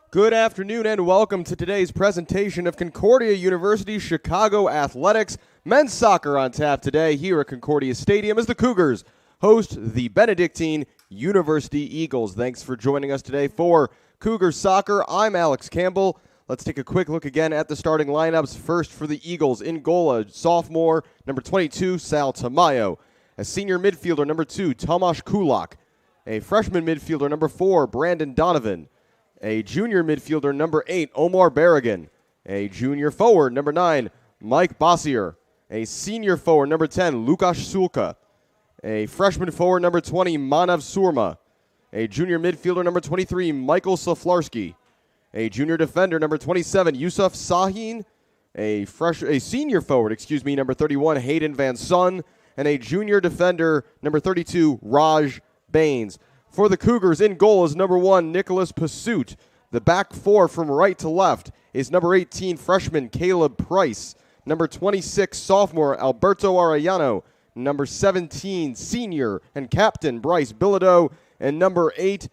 Good afternoon and welcome to today's presentation of Concordia University Chicago Athletics. Men's soccer on tap today here at Concordia Stadium as the Cougars host the Benedictine University Eagles. Thanks for joining us today for Cougars Soccer. I'm Alex Campbell. Let's take a quick look again at the starting lineups. First for the Eagles, in goal, a sophomore, number 22, Sal Tamayo. A senior midfielder, number 2, Tomas Kulak. A freshman midfielder, number 4, Brandon Donovan. A junior midfielder, number 8, Omar Barrigan. A junior forward, number 9, Mike Bossier. A senior forward, number 10, Lukasz Sulka. A freshman forward, number 20, Manav Surma. A junior midfielder, number 23, Michael Saflarski. A junior defender, number 27, Yusuf Sahin. A senior forward, number 31, Hayden Van Son. And a junior defender, number 32, Raj Baines. For the Cougars, in goal is number 1, Nicholas Pursuit. The back four from right to left is number 18, freshman Caleb Price. Number 26, sophomore Alberto Arellano. Number 17, senior and captain Bryce Bilodeau. And number 8,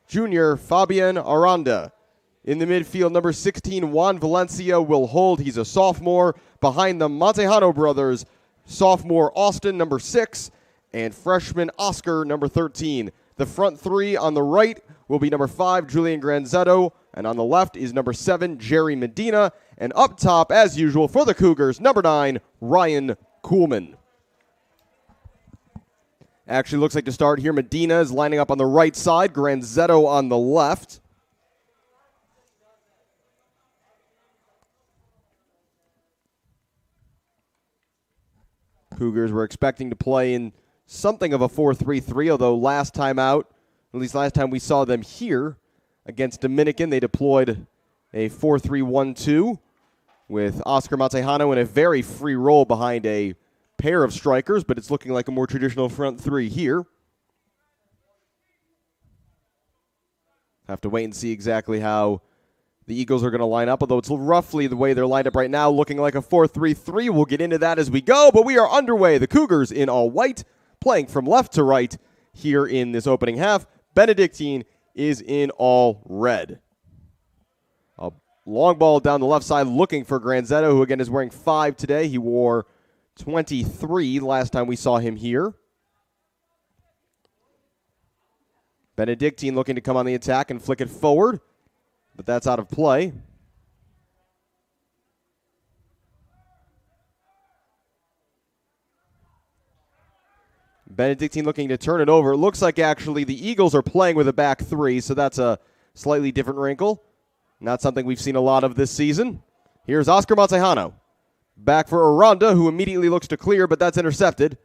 junior Fabian Aranda. In the midfield, number 16, Juan Valencia will hold. He's a sophomore. Behind the Montejano brothers, sophomore Austin, number 6. And freshman Oscar, number 13. The front three on the right will be number 5, Julian Granzetto, and on the left is number 7, Jerry Medina. And up top, as usual, for the Cougars, number 9, Ryan Kuhlman. Actually looks like to start here, Medina is lining up on the right side, Granzetto on the left. Cougars were expecting to play in something of a 4-3-3, although last time out, at least last time we saw them here against Dominican, they deployed a 4-3-1-2 with Oscar Montejano in a very free role behind a pair of strikers, but it's looking like a more traditional front three here. Have to wait and see exactly how the Eagles are going to line up, although it's roughly the way they're lined up right now, looking like a 4-3-3. We'll get into that as we go, but we are underway. The Cougars in all white, playing from left to right here in this opening half. Benedictine is in all red. A long ball down the left side looking for Granzetto, who again is wearing 5 today. He wore 23 last time we saw him here. Benedictine looking to come on the attack and flick it forward, but that's out of play. Benedictine looking to turn it over. It looks like actually the Eagles are playing with a back three, so that's a slightly different wrinkle. Not something we've seen a lot of this season. Here's Oscar Montejano. Back for Aranda, who immediately looks to clear, but that's intercepted.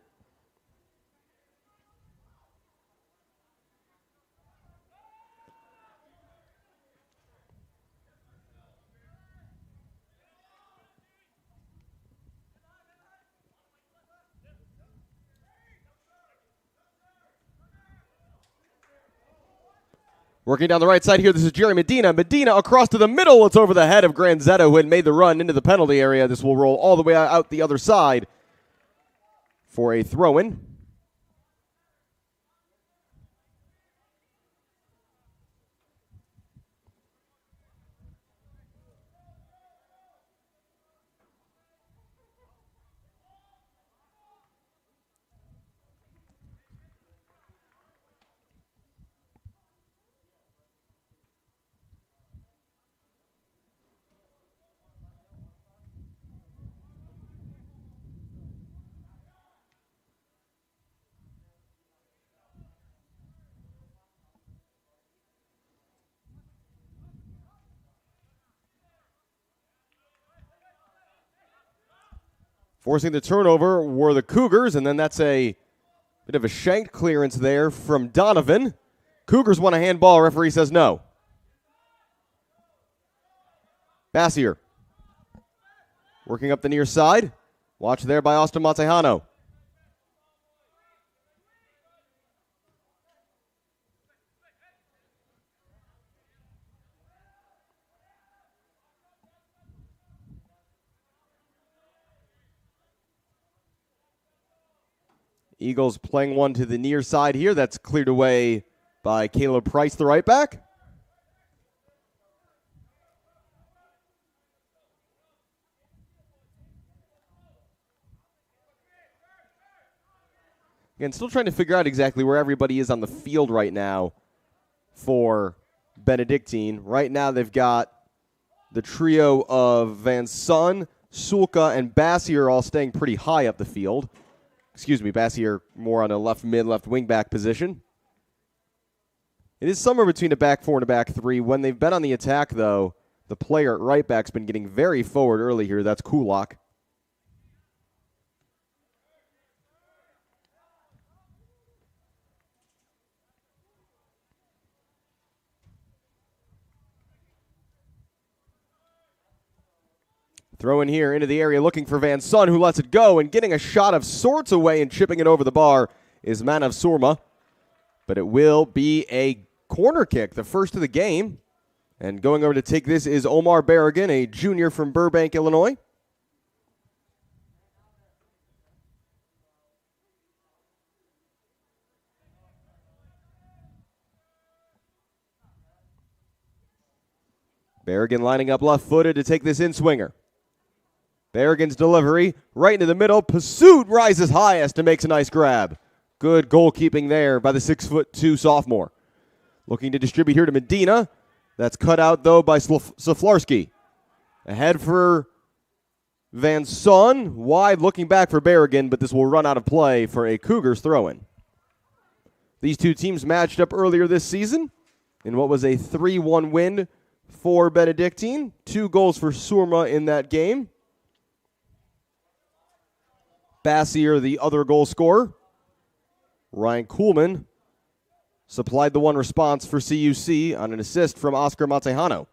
Working down the right side here, this is Jerry Medina. Medina across to the middle. It's over the head of Granzetto, who had made the run into the penalty area. This will roll all the way out the other side for a throw-in. Forcing the turnover were the Cougars, and then that's a bit of a shanked clearance there from Donovan. Cougars want a handball. Referee says no. Bassier working up the near side. Watch there by Austin Montejano. Eagles playing one to the near side here. That's cleared away by Caleb Price, the right back. Again, still trying to figure out exactly where everybody is on the field right now for Benedictine. Right now they've got the trio of Van Son, Sulka, and Bassier all staying pretty high up the field. Excuse me, Bassier more on a left mid, left wing back position. It is somewhere between a back four and a back three. When they've been on the attack, though, the player at right back's been getting very forward early here. That's Kulak. Throw in here into the area looking for Van Son, who lets it go, and getting a shot of sorts away and chipping it over the bar is Manav Surma. But it will be a corner kick, the first of the game. And going over to take this is Omar Barrigan, a junior from Burbank, Illinois. Barrigan lining up left-footed to take this in-swinger. Barrigan's delivery right into the middle. Pursuit rises highest and makes a nice grab. Good goalkeeping there by the 6'2" sophomore. Looking to distribute here to Medina. That's cut out, though, by Saflarski. Ahead for Van Son. Wide looking back for Barrigan, but this will run out of play for a Cougars throw-in. These two teams matched up earlier this season in what was a 3-1 win for Benedictine. 2 goals for Surma in that game. Bassier, the other goal scorer. Ryan Kuhlman supplied the one response for CUC on an assist from Oscar Montejano.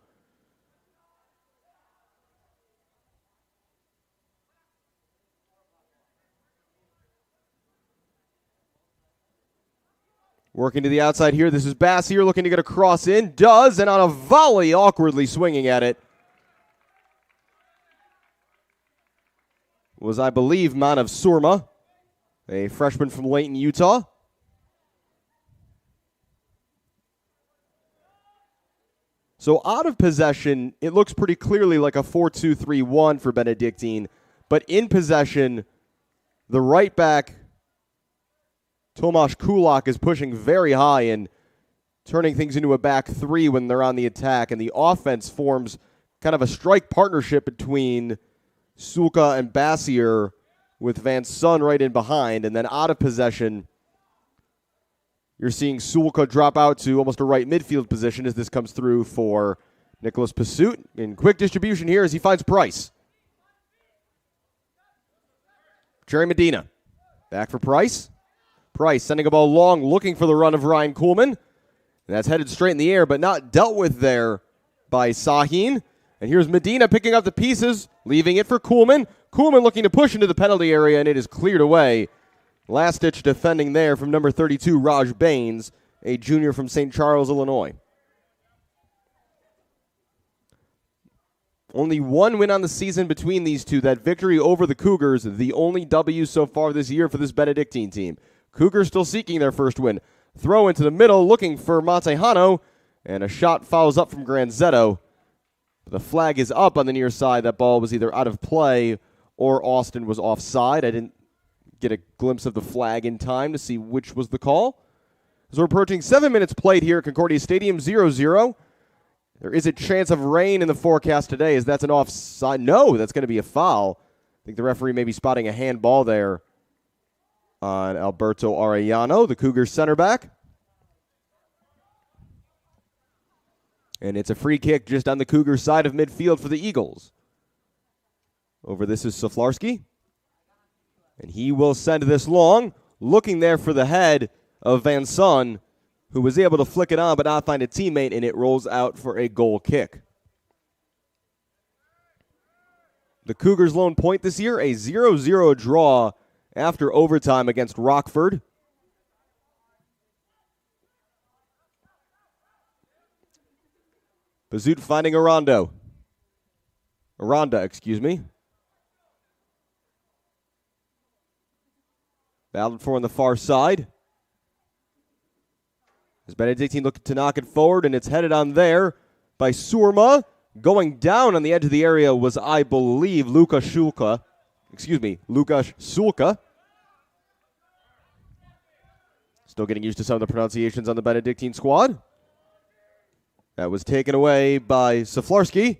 Working to the outside here. This is Bassier looking to get a cross in. Does, and on a volley, awkwardly swinging at it was, I believe, Manav Surma, a freshman from Layton, Utah. So out of possession, it looks pretty clearly like a 4-2-3-1 for Benedictine. But in possession, the right back, Tomas Kulak, is pushing very high and turning things into a back three when they're on the attack. And the offense forms kind of a strike partnership between Sulka and Bassier with Van Son right in behind. And then out of possession, you're seeing Sulka drop out to almost a right midfield position as this comes through for Nicholas Pursuit. In quick distribution here as he finds Price. Jerry Medina. Back for Price. Price sending a ball long, looking for the run of Ryan Kuhlman. And that's headed straight in the air, but not dealt with there by Sahin. And here's Medina picking up the pieces, leaving it for Kuhlman. Kuhlman looking to push into the penalty area, and it is cleared away. Last-ditch defending there from number 32, Raj Baines, a junior from St. Charles, Illinois. Only one win on the season between these two. That victory over the Cougars, the only W so far this year for this Benedictine team. Cougars still seeking their first win. Throw into the middle, looking for Montejano, and a shot fouls up from Granzetto. The flag is up on the near side. That ball was either out of play or Austin was offside. I didn't get a glimpse of the flag in time to see which was the call. As we're approaching 7 minutes played here at Concordia Stadium, 0-0. There is a chance of rain in the forecast today. Is that's an offside? No, that's going to be a foul. I think the referee may be spotting a handball there on Alberto Arellano, the Cougars center back. And it's a free kick just on the Cougars side of midfield for the Eagles. Over this is Saflarski. And he will send this long, looking there for the head of Van Son, who was able to flick it on but not find a teammate, and it rolls out for a goal kick. The Cougars' lone point this year, a 0-0 draw after overtime against Rockford. Bazut finding Aranda, excuse me. Battled for on the far side. As Benedictine looking to knock it forward, and it's headed on there by Surma. Going down on the edge of the area was, I believe, Lukasz Sulka. Still getting used to some of the pronunciations on the Benedictine squad. That was taken away by Saflarski.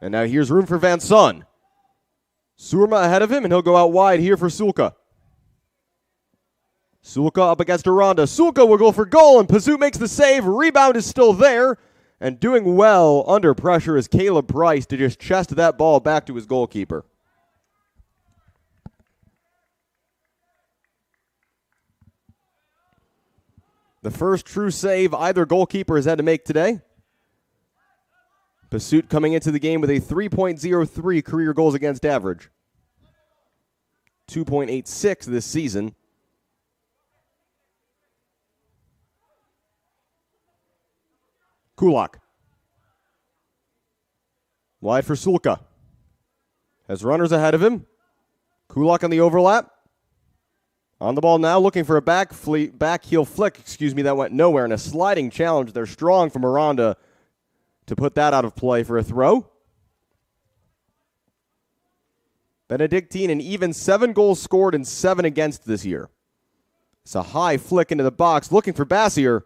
And now here's room for Van Son. Surma ahead of him, and he'll go out wide here for Sulka. Sulka up against Aranda. Sulka will go for goal, and Pazut makes the save. Rebound is still there. And doing well under pressure is Caleb Price to just chest that ball back to his goalkeeper. The first true save either goalkeeper has had to make today. Pazut coming into the game with a 3.03 career goals against average. 2.86 this season. Kulak. Wide for Sulka. Has runners ahead of him. Kulak on the overlap. On the ball now, looking for a back heel flick. That went nowhere. And a sliding challenge. They're strong from Aranda to put that out of play for a throw. Benedictine, an even 7 goals scored and 7 against this year. It's a high flick into the box, looking for Bassier.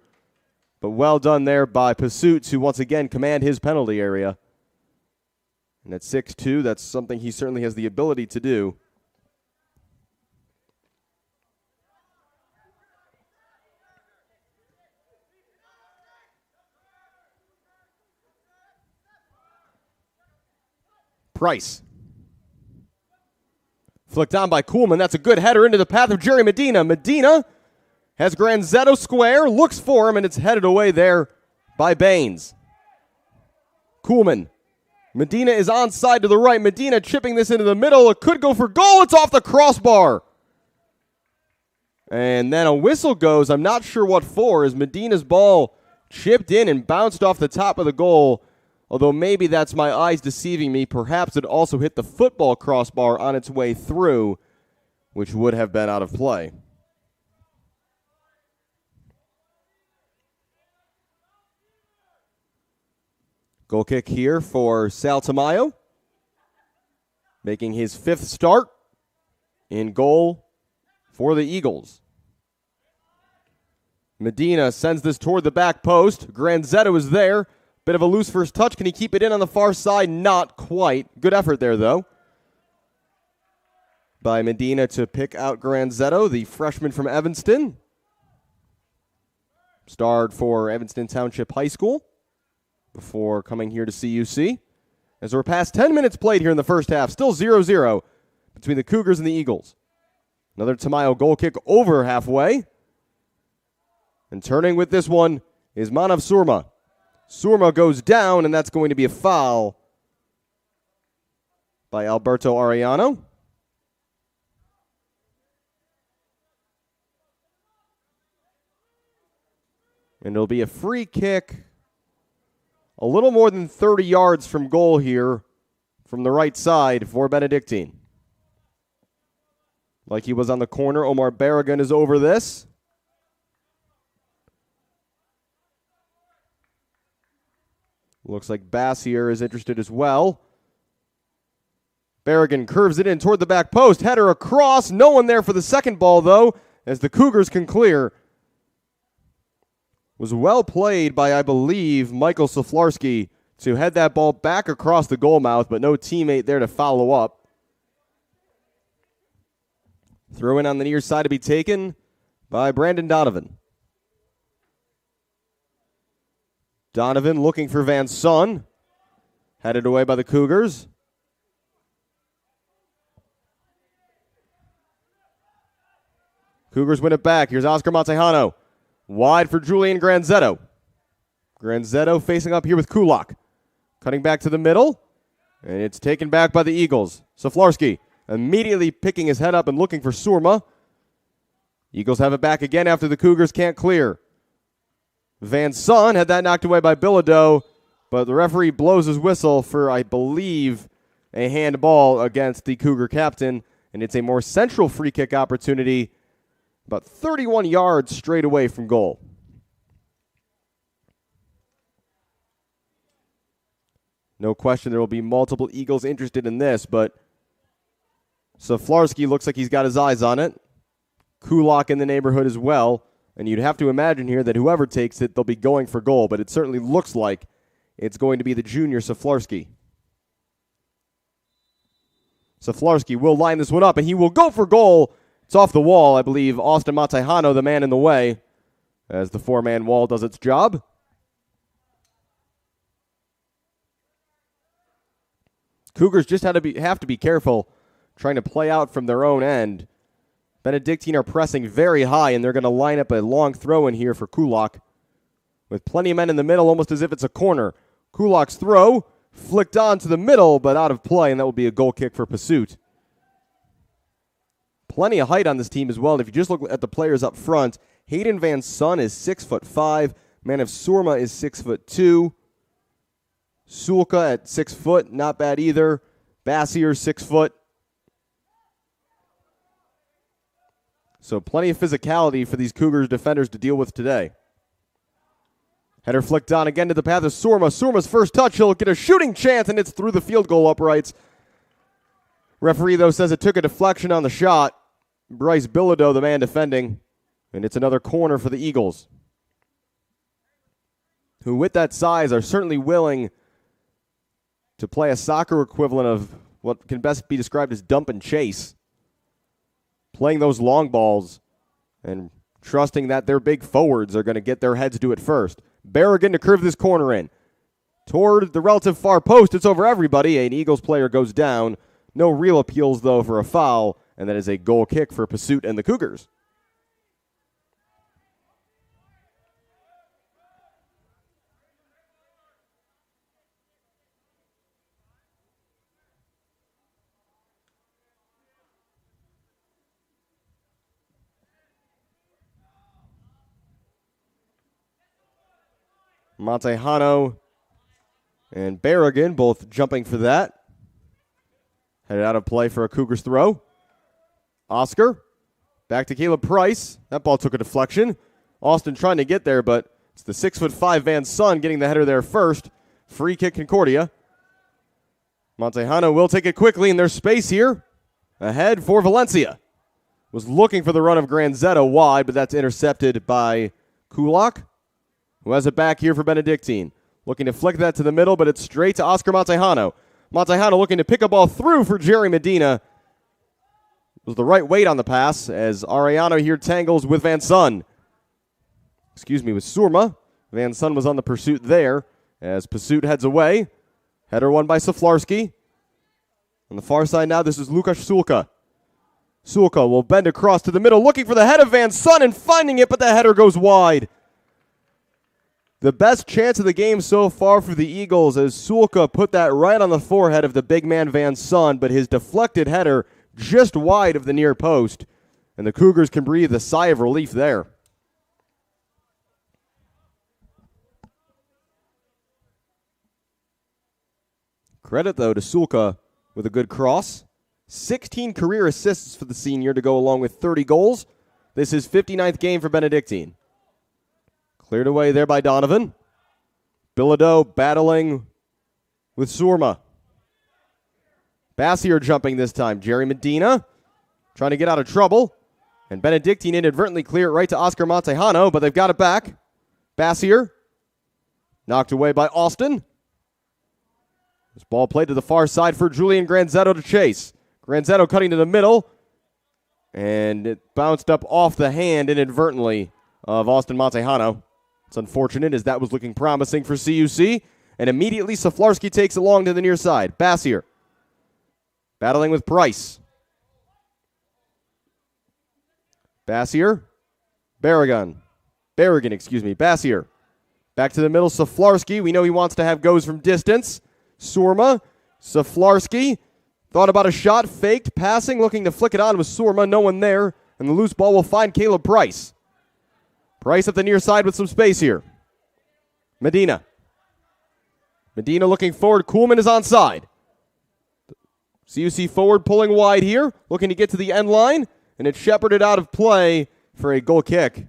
But well done there by Pazut, who once again command his penalty area. And at 6'2", that's something he certainly has the ability to do. Price. Flicked on by Kuhlman. That's a good header into the path of Jerry Medina. Medina has Granzetto square, looks for him, and it's headed away there by Baines. Kuhlman. Medina is onside to the right. Medina chipping this into the middle. It could go for goal. It's off the crossbar. And then a whistle goes. I'm not sure what for, as Medina's ball chipped in and bounced off the top of the goal. Although maybe that's my eyes deceiving me. Perhaps it also hit the football crossbar on its way through, which would have been out of play. Goal kick here for Sal Tamayo, making his 5th start in goal for the Eagles. Medina sends this toward the back post. Granzetto is there. Bit of a loose first touch. Can he keep it in on the far side? Not quite. Good effort there, though, by Medina to pick out Granzetto, the freshman from Evanston. Starred for Evanston Township High School before coming here to CUC. As we're past 10 minutes played here in the first half, still 0-0 between the Cougars and the Eagles. Another Tamayo goal kick over halfway. And turning with this one is Manav Surma. Surma goes down, and that's going to be a foul by Alberto Arellano. And it'll be a free kick a little more than 30 yards from goal here from the right side for Benedictine. Like he was on the corner, Omar Barrigan is over this. Looks like Bassier is interested as well. Barrigan curves it in toward the back post. Header across. No one there for the second ball, though, as the Cougars can clear. Was well played by, I believe, Michael Saflarski to head that ball back across the goal mouth, but no teammate there to follow up. Throw in on the near side to be taken by Brandon Donovan. Donovan looking for Van Son. Headed away by the Cougars. Cougars win it back. Here's Oscar Montejano. Wide for Julian Granzetto. Granzetto facing up here with Kulak. Cutting back to the middle. And it's taken back by the Eagles. Saflarski immediately picking his head up and looking for Surma. Eagles have it back again after the Cougars can't clear. Van Son had that knocked away by Bilodeau, but the referee blows his whistle for, I believe, a handball against the Cougar captain, and it's a more central free kick opportunity, about 31 yards straight away from goal. No question there will be multiple Eagles interested in this, but Saflarski looks like he's got his eyes on it. Kulak in the neighborhood as well. And you'd have to imagine here that whoever takes it, they'll be going for goal, but it certainly looks like it's going to be the junior Saflarski. Saflarski will line this one up, and he will go for goal. It's off the wall, I believe. Austin Montejano, the man in the way, as the four-man wall does its job. Cougars just have to be careful trying to play out from their own end. Benedictine are pressing very high, and they're going to line up a long throw in here for Kulak. With plenty of men in the middle, almost as if it's a corner. Kulak's throw flicked on to the middle, but out of play, and that will be a goal kick for Pursuit. Plenty of height on this team as well. And if you just look at the players up front, Hayden Van Son is 6'5". Manav Surma is 6'2". Sulka at 6 foot, not bad either. Bassier 6 foot. So plenty of physicality for these Cougars defenders to deal with today. Header flicked on again to the path of Surma. Surma's first touch, he'll get a shooting chance, and it's through the field goal uprights. Referee, though, says it took a deflection on the shot. Bryce Bilodeau, the man defending, and it's another corner for the Eagles, who with that size are certainly willing to play a soccer equivalent of what can best be described as dump and chase. Playing those long balls and trusting that their big forwards are going to get their heads to it first. Barrigan to curve this corner in. Toward the relative far post, it's over everybody. An Eagles player goes down. No real appeals, though, for a foul, and that is a goal kick for Pursuit and the Cougars. Montejano and Barrigan both jumping for that. Headed out of play for a Cougars throw. Oscar, back to Caleb Price. That ball took a deflection. Austin trying to get there, but it's the 6'5" Van Son getting the header there first. Free kick Concordia. Montejano will take it quickly, and there's space here. Ahead for Valencia. Was looking for the run of Granzetto wide, but that's intercepted by Kulak, who has it back here for Benedictine. Looking to flick that to the middle, but it's straight to Oscar Montejano. Montejano looking to pick a ball through for Jerry Medina. It was the right weight on the pass as Arellano here tangles with Van Son. With Surma. Van Son was on the pursuit there as Pursuit heads away. Header won by Saflarski. On the far side now, this is Lukasz Sulka. Sulka will bend across to the middle, looking for the head of Van Son and finding it, but the header goes wide. The best chance of the game so far for the Eagles as Sulka put that right on the forehead of the big man Van Son, but his deflected header just wide of the near post, and the Cougars can breathe a sigh of relief there. Credit, though, to Sulka with a good cross. 16 career assists for the senior to go along with 30 goals. This is 59th game for Benedictine. Cleared away there by Donovan. Bilodeau battling with Surma. Bassier jumping this time. Jerry Medina trying to get out of trouble. And Benedictine inadvertently clear it right to Oscar Montejano, but they've got it back. Bassier knocked away by Austin. This ball played to the far side for Julian Granzetto to chase. Granzetto cutting to the middle. And it bounced up off the hand inadvertently of Austin Montejano. It's unfortunate as that was looking promising for CUC. And immediately Saflarski takes it long to the near side. Bassier battling with Price. Bassier. Barrigan, Bassier. Back to the middle, Saflarski. We know he wants to have goes from distance. Surma. Saflarski. Thought about a shot, faked, passing, looking to flick it on with Surma. No one there. And the loose ball will find Caleb Price. Price at the near side with some space here. Medina looking forward. Kuhlman is onside. CUC forward pulling wide here, looking to get to the end line, and it's shepherded out of play for a goal kick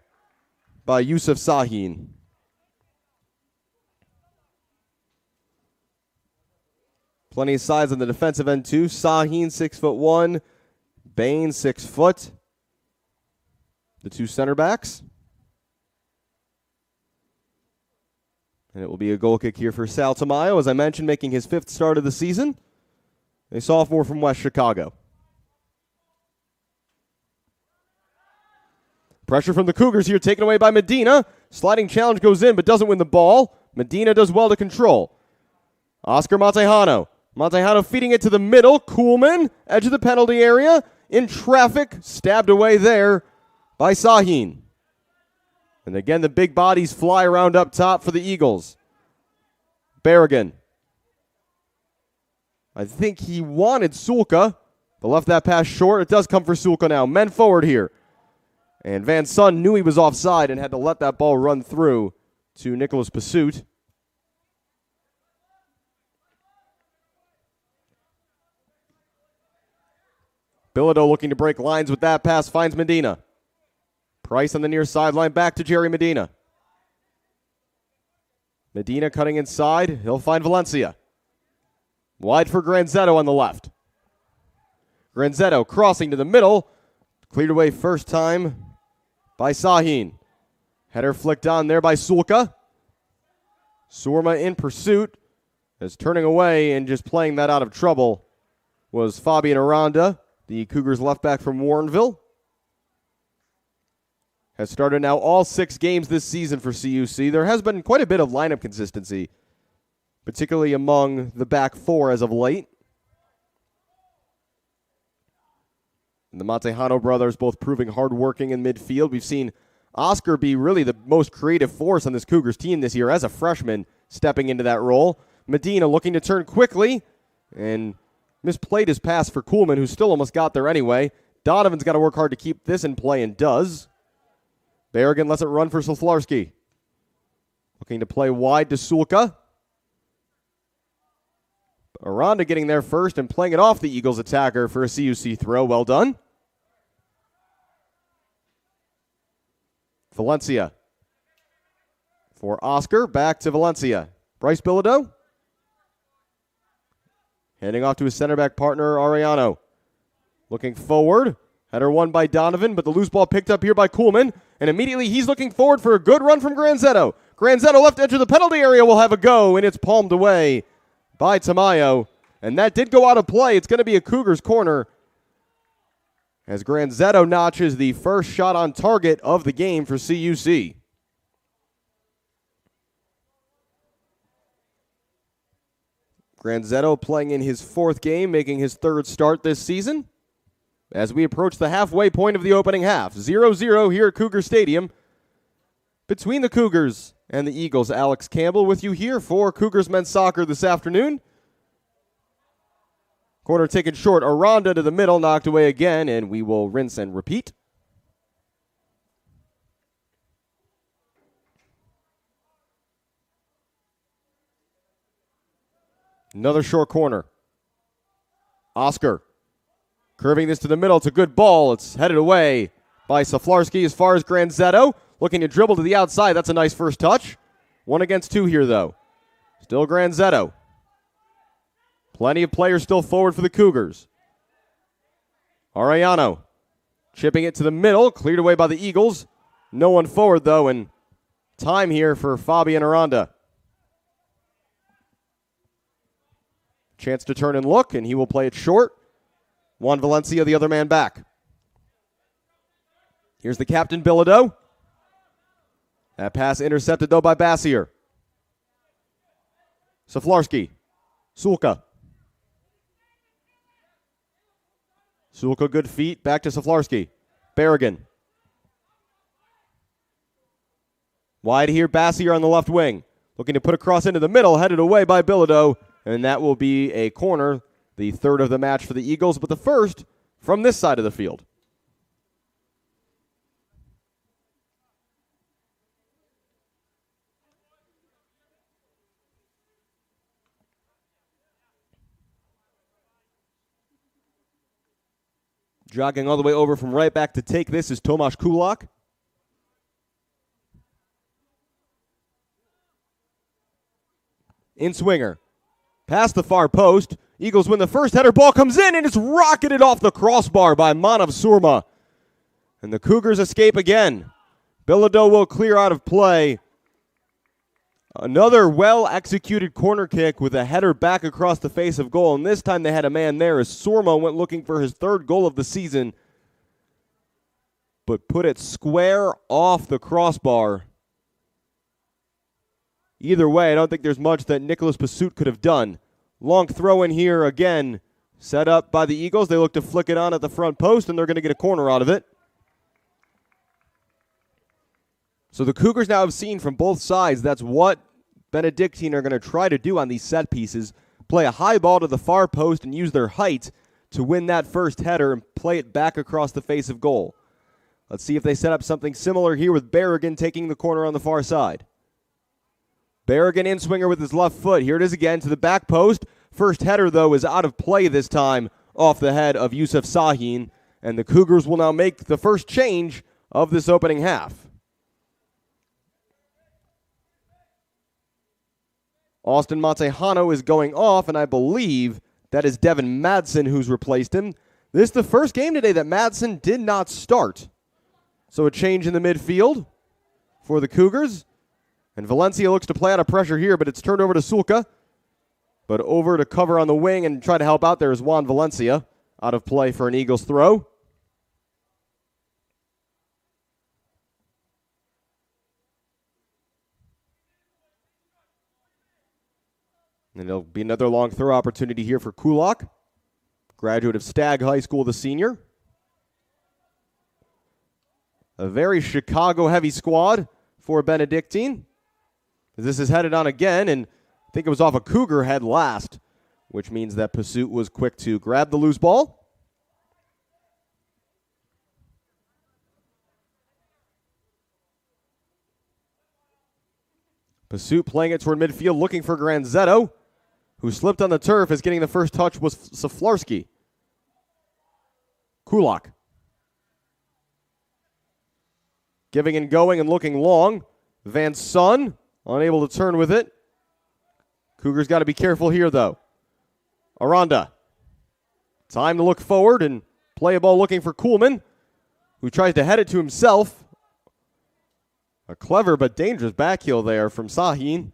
by Yusuf Sahin. Plenty of size on the defensive end too. Sahin 6'1", Baines 6 foot. The two center backs. And it will be a goal kick here for Sal Tamayo, as I mentioned, making his 5th start of the season. A sophomore from West Chicago. Pressure from the Cougars here, taken away by Medina. Sliding challenge goes in, but doesn't win the ball. Medina does well to control. Oscar Montejano. Montejano feeding it to the middle. Kuhlman, edge of the penalty area. In traffic, stabbed away there by Sahin. And again, the big bodies fly around up top for the Eagles. Barrigan. I think he wanted Sulka, but left that pass short. It does come for Sulka now. Men forward here. And Van Son knew he was offside and had to let that ball run through to Nicholas Passout. Bilodeau looking to break lines with that pass, finds Medina. Price on the near sideline, back to Jerry Medina. Medina cutting inside, he'll find Valencia. Wide for Granzetto on the left. Granzetto crossing to the middle, cleared away first time by Sahin. Header flicked on there by Sulka. Surma in pursuit, as turning away and just playing that out of trouble was Fabian Aranda, the Cougars left back from Warrenville. Has started now all 6 games this season for CUC. There has been quite a bit of lineup consistency, particularly among the back 4 as of late. And the Montejano brothers both proving hardworking in midfield. We've seen Oscar be really the most creative force on this Cougars team this year as a freshman, stepping into that role. Medina looking to turn quickly and misplayed his pass for Kuhlman, who still almost got there anyway. Donovan's got to work hard to keep this in play and does. Barrigan lets it run for Soflarski. Looking to play wide to Sulka. Aranda getting there first and playing it off the Eagles attacker for a CUC throw. Well done. Valencia. For Oscar, back to Valencia. Bryce Bilodeau. Handing off to his center back partner, Arellano. Looking forward. Header won by Donovan, but the loose ball picked up here by Kuhlman. And immediately he's looking forward for a good run from Granzetto. Granzetto left edge of the penalty area will have a go, and it's palmed away by Tamayo. And that did go out of play. It's going to be a Cougars corner as Granzetto notches the first shot on target of the game for CUC. Granzetto playing in his 4th game, making his 3rd start this season. As we approach the halfway point of the opening half. 0-0 here at Cougar Stadium. Between the Cougars and the Eagles, Alex Campbell with you here for Cougars men's soccer this afternoon. Corner taken short. Aranda to the middle, knocked away again, and we will rinse and repeat. Another short corner. Oscar. Curving this to the middle. It's a good ball. It's headed away by Soflarski as far as Granzetto. Looking to dribble to the outside. That's a nice first touch. 1 against 2 here, though. Still Granzetto. Plenty of players still forward for the Cougars. Arellano. Chipping it to the middle. Cleared away by the Eagles. No one forward, though, and time here for Fabian Aranda. Chance to turn and look, and he will play it short. Juan Valencia, the other man back. Here's the captain, Bilodeau. That pass intercepted, though, by Bassier. Soflarski. Sulka. Sulka, good feet. Back to Soflarski. Barrigan. Wide here, Bassier on the left wing. Looking to put a cross into the middle, headed away by Bilodeau. And that will be a corner. The 3rd of the match for the Eagles, but the first from this side of the field. Jogging all the way over from right back to take this is Tomas Kulak. In swinger. Past the far post. Eagles win the first header. Ball comes in, and it's rocketed off the crossbar by Manav Surma. And the Cougars escape again. Bilodeau will clear out of play. Another well-executed corner kick with a header back across the face of goal, and this time they had a man there as Sormo went looking for his third goal of the season, but put it square off the crossbar. Either way, I don't think there's much that Nicholas Pasut could have done. Long throw in here again, set up by the Eagles. They look to flick it on at the front post, and they're going to get a corner out of it. So the Cougars now have seen from both sides that's what Benedictine are going to try to do on these set pieces. Play a high ball to the far post and use their height to win that first header and play it back across the face of goal. Let's see if they set up something similar here with Barrigan taking the corner on the far side. Barrigan in-swinger with his left foot. Here it is again to the back post. First header, though, is out of play this time off the head of Yusuf Sahin. And the Cougars will now make the first change of this opening half. Austin Montejano is going off, and I believe that is Devin Madsen who's replaced him. This is the first game today that Madsen did not start. So a change in the midfield for the Cougars. And Valencia looks to play out of pressure here, but it's turned over to Sulka. But over to cover on the wing and try to help out there is Juan Valencia. Out of play for an Eagles throw. And there'll be another long throw opportunity here for Kulak, graduate of Stagg High School, the senior. A very Chicago-heavy squad for Benedictine. This is headed on again, and I think it was off a Cougar head last, which means that Pasut was quick to grab the loose ball. Pasut playing it toward midfield, looking for Granzetto, who slipped on the turf as getting the first touch was Saflarski. Kulak. Giving and going and looking long. Van Son, unable to turn with it. Cougars got to be careful here, though. Aranda. Time to look forward and play a ball looking for Kuhlman, who tries to head it to himself. A clever but dangerous backheel there from Sahin.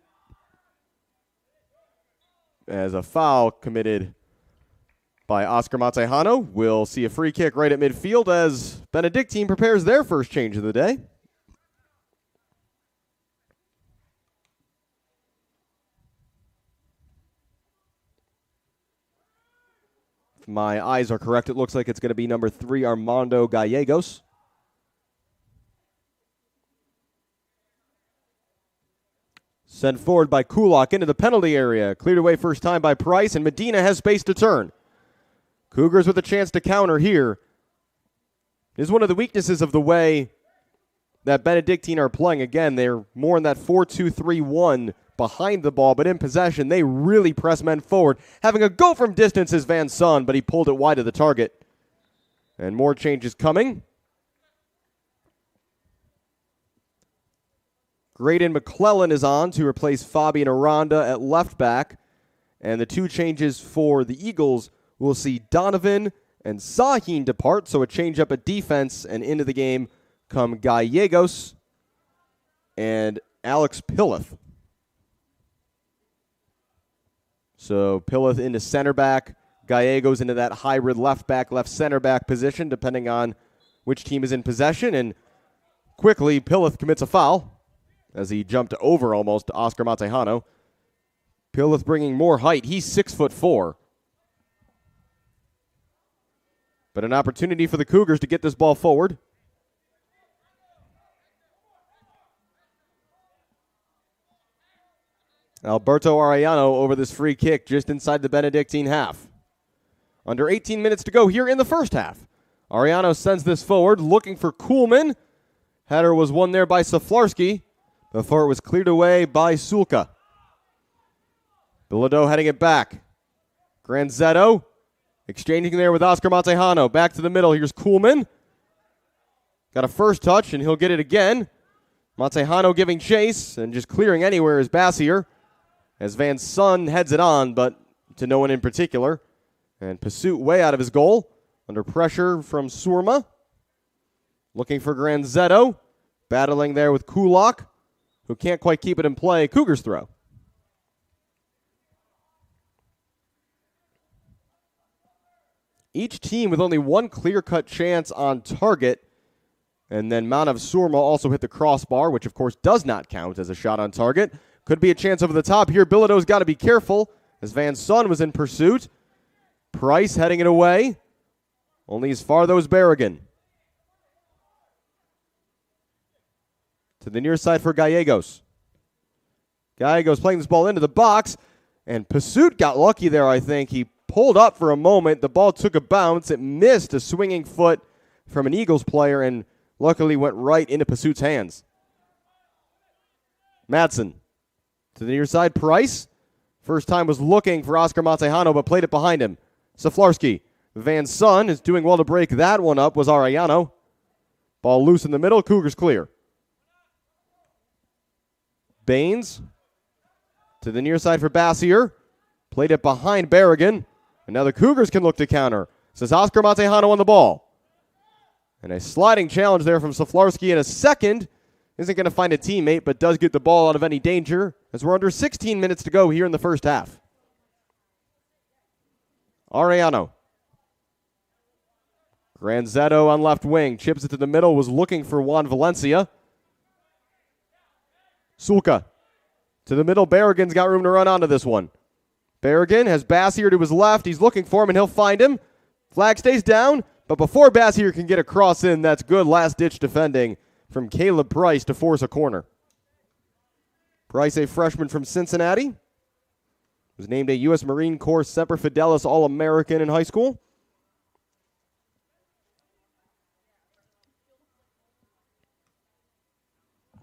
As a foul committed by Oscar Montejano. We'll see a free kick right at midfield as Benedictine prepares their first change of the day. If my eyes are correct, it looks like it's going to be number 3, Armando Gallegos. Sent forward by Kulak into the penalty area. Cleared away first time by Price, and Medina has space to turn. Cougars with a chance to counter here. This is one of the weaknesses of the way that Benedictine are playing. Again, they're more in that 4-2-3-1 behind the ball, but in possession, they really press men forward. Having a go from distance is Van Son, but he pulled it wide of the target. And more changes coming. Graydon McClellan is on to replace Fabian Aranda at left back. And the two changes for the Eagles will see Donovan and Sahin depart. So a change up at defense, and into the game come Gallegos and Alex Pillith. So Pillith into center back, Gallegos into that hybrid left back, left center back position, depending on which team is in possession. And quickly, Pillith commits a foul as he jumped over almost to Oscar Montejano. Pillith bringing more height. He's 6'4". But an opportunity for the Cougars to get this ball forward. Alberto Arellano over this free kick just inside the Benedictine half. Under 18 minutes to go here in the first half. Arellano sends this forward, looking for Kuhlman. Header was won there by Saflarski before it was cleared away by Sulka. Bilodeau heading it back. Granzetto exchanging there with Oscar Montejano. Back to the middle. Here's Kuhlman. Got a first touch, and he'll get it again. Montejano giving chase, and just clearing anywhere is Bassier. As Van Son heads it on, but to no one in particular. And Pasut way out of his goal. Under pressure from Surma. Looking for Granzetto. Battling there with Kulak, who can't quite keep it in play. Cougars throw. Each team with only one clear-cut chance on target. And then Mount of Surma also hit the crossbar, which of course does not count as a shot on target. Could be a chance over the top here. Bilodeau's got to be careful as Van Son was in pursuit. Price heading it away. Only as far, though, as Barrigan. To the near side for Gallegos. Gallegos playing this ball into the box. And Pursuit got lucky there, I think. He pulled up for a moment. The ball took a bounce. It missed a swinging foot from an Eagles player and luckily went right into Pursuit's hands. Madsen to the near side. Price. First time was looking for Oscar Montejano, but played it behind him. Saflarski. Van Son is doing well to break that one up, was Arellano. Ball loose in the middle. Cougars clear. Baines to the near side for Bassier. Played it behind Barrigan. And now the Cougars can look to counter. Says Oscar Montejano on the ball. And a sliding challenge there from Saflarski in a second. Isn't going to find a teammate, but does get the ball out of any danger as we're under 16 minutes to go here in the first half. Arellano. Granzetto on left wing. Chips it to the middle. Was looking for Juan Valencia. Sulka to the middle. Barrigan's got room to run onto this one. Barrigan has Bassier to his left. He's looking for him, and he'll find him. Flag stays down, but before Bassier can get a cross in, that's good last-ditch defending from Caleb Price to force a corner. Price, a freshman from Cincinnati, was named a U.S. Marine Corps Semper Fidelis All-American in high school.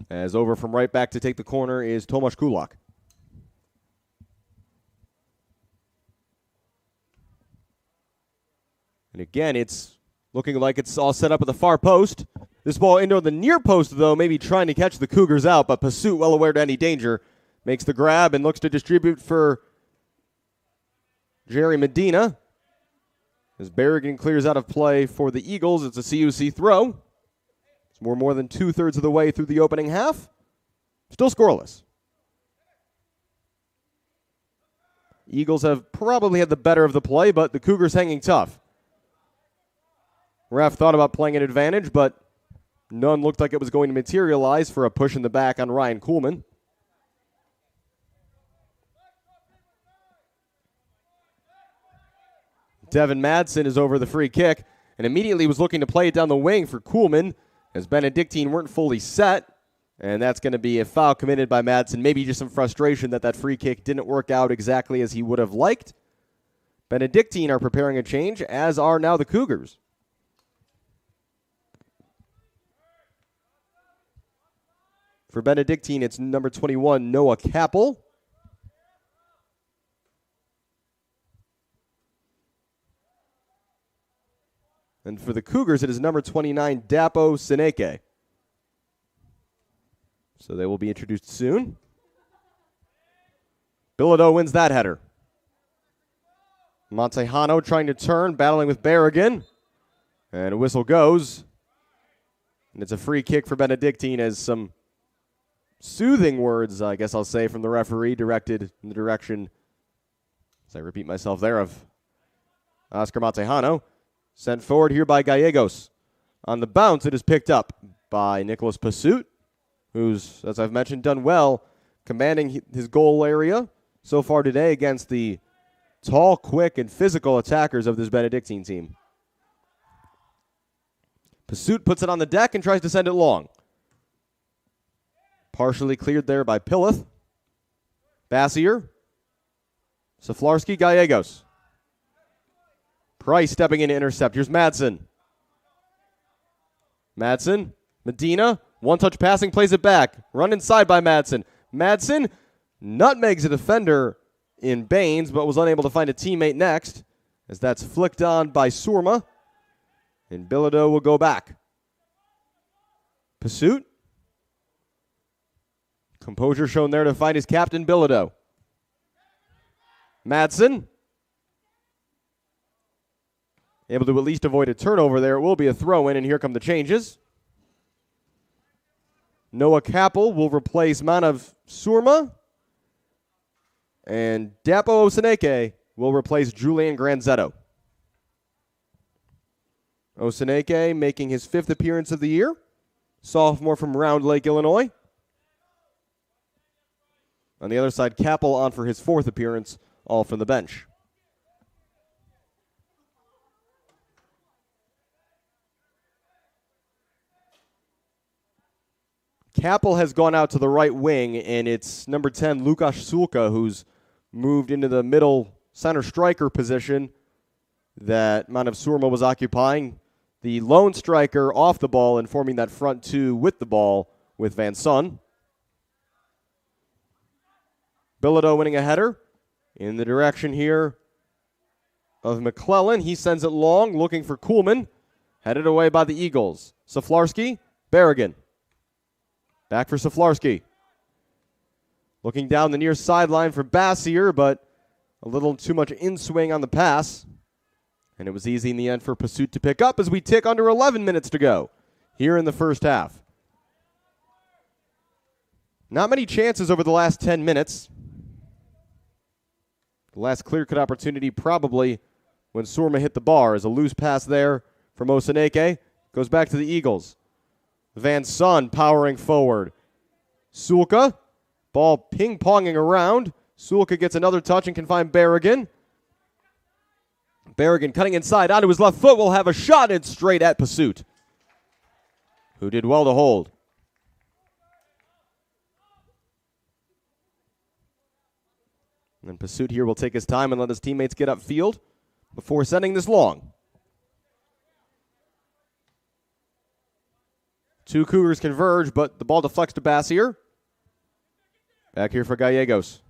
As over from right back to take the corner is Tomas Kulak. And again, it's looking like it's all set up at the far post. This ball into the near post, though, maybe trying to catch the Cougars out, but Pursuit, well aware to any danger, makes the grab and looks to distribute for Jerry Medina. As Barrigan clears out of play for the Eagles, it's a CUC throw. We're more than two-thirds of the way through the opening half. Still scoreless. Eagles have probably had the better of the play, but the Cougars hanging tough. Ref thought about playing an advantage, but none looked like it was going to materialize for a push in the back on Ryan Kuhlman. Devin Madsen is over the free kick and immediately was looking to play it down the wing for Kuhlman as Benedictine weren't fully set. And that's going to be a foul committed by Madsen. Maybe just some frustration that free kick didn't work out exactly as he would have liked. Benedictine are preparing a change, as are now the Cougars. For Benedictine, it's number 21, Noah Kappel. And for the Cougars, it is number 29, Dapo Seneke. So they will be introduced soon. Bilodeau wins that header. Montejano trying to turn, battling with Barrigan. And a whistle goes. And it's a free kick for Benedictine as some soothing words, I guess I'll say, from the referee directed in the direction, as I repeat myself there, of Oscar Montejano. Sent forward here by Gallegos. On the bounce, it is picked up by Nicholas Pursuit, who's, as I've mentioned, done well commanding his goal area so far today against the tall, quick, and physical attackers of this Benedictine team. Pursuit puts it on the deck and tries to send it long. Partially cleared there by Pillith. Bassier. Saflarski, Gallegos. Price stepping in to intercept. Here's Madsen. Madsen, Medina, one-touch passing, plays it back. Run inside by Madsen. Madsen nutmegs a defender in Baines, but was unable to find a teammate next, as that's flicked on by Surma. And Bilodeau will go back. Pursuit. Composure shown there to find his captain, Bilodeau. Madsen. Able to at least avoid a turnover there. It will be a throw-in, and here come the changes. Noah Kappel will replace Manav Surma. And Dapo Oseneke will replace Julian Granzetto. Oseneke making his 5th appearance of the year. Sophomore from Round Lake, Illinois. On the other side, Kappel on for his 4th appearance, all from the bench. Kappel has gone out to the right wing, and it's number 10, Lukasz Sulka, who's moved into the middle center striker position that Manav Surma was occupying. The lone striker off the ball and forming that front two with the ball with Van Son. Bilodeau winning a header in the direction here of McClellan. He sends it long, looking for Kuhlman. Headed away by the Eagles. Saflarski, Barrigan. Back for Saflarski. Looking down the near sideline for Bassier, but a little too much in-swing on the pass. And it was easy in the end for Pasut to pick up as we tick under 11 minutes to go here in the first half. Not many chances over the last 10 minutes. The last clear-cut opportunity probably when Surma hit the bar as a loose pass there from Oseneke. Goes back to the Eagles. Van Son powering forward. Sulka, ball ping-ponging around. Sulka gets another touch and can find Barrigan. Barrigan cutting inside onto his left foot will have a shot and straight at Pasut, who did well to hold. And then Pasut here will take his time and let his teammates get upfield before sending this long. 2 Cougars converge, but the ball deflects to Bassier. Back here for Gallegos.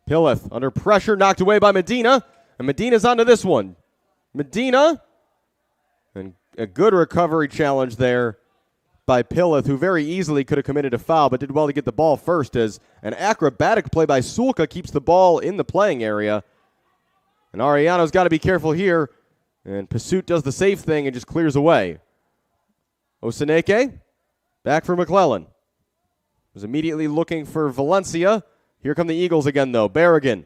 Pillith under pressure, knocked away by Medina. And Medina's onto this one. Medina, and a good recovery challenge there by Pillith, who very easily could have committed a foul, but did well to get the ball first as an acrobatic play by Sulka keeps the ball in the playing area. And Arellano's got to be careful here. And Pasut does the safe thing and just clears away. Oseneke, back for McClellan. Was immediately looking for Valencia. Here come the Eagles again, though. Barrigan.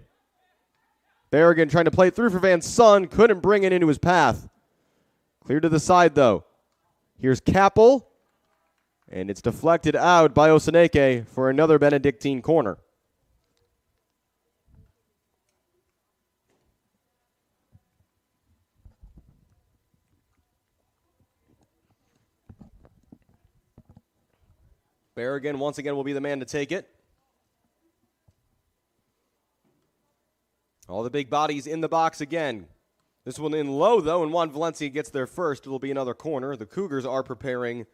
Barrigan trying to play it through for Van Son. Couldn't bring it into his path. Clear to the side, though. Here's Kappel. And it's deflected out by Oseneke for another Benedictine corner. Barrigan once again will be the man to take it. All the big bodies in the box again. This one in low, though, and Juan Valencia gets there first. It'll be another corner. The Cougars are preparing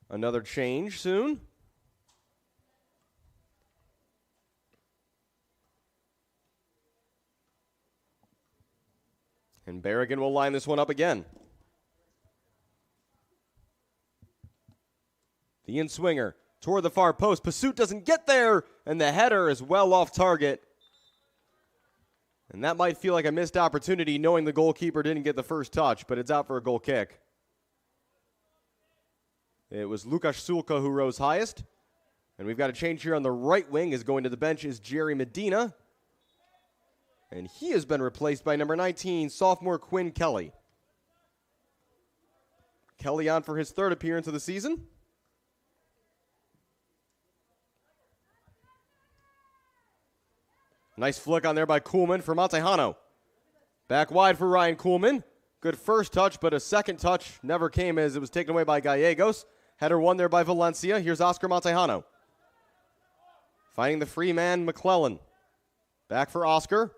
another change soon. And Barrigan will line this one up again. The in-swinger toward the far post. Pasut doesn't get there, and the header is well off target. And that might feel like a missed opportunity knowing the goalkeeper didn't get the first touch, but it's out for a goal kick. It was Lukasz Sulka who rose highest. And we've got a change here on the right wing. Is going to the bench is Jerry Medina. And he has been replaced by number 19, sophomore Quinn Kelly. Kelly on for his 3rd appearance of the season. Nice flick on there by Kuhlman for Montejano. Back wide for Ryan Kuhlman. Good first touch, but a second touch never came as it was taken away by Gallegos. Header won there by Valencia. Here's Oscar Montejano. Finding the free man, McClellan. Back for Oscar.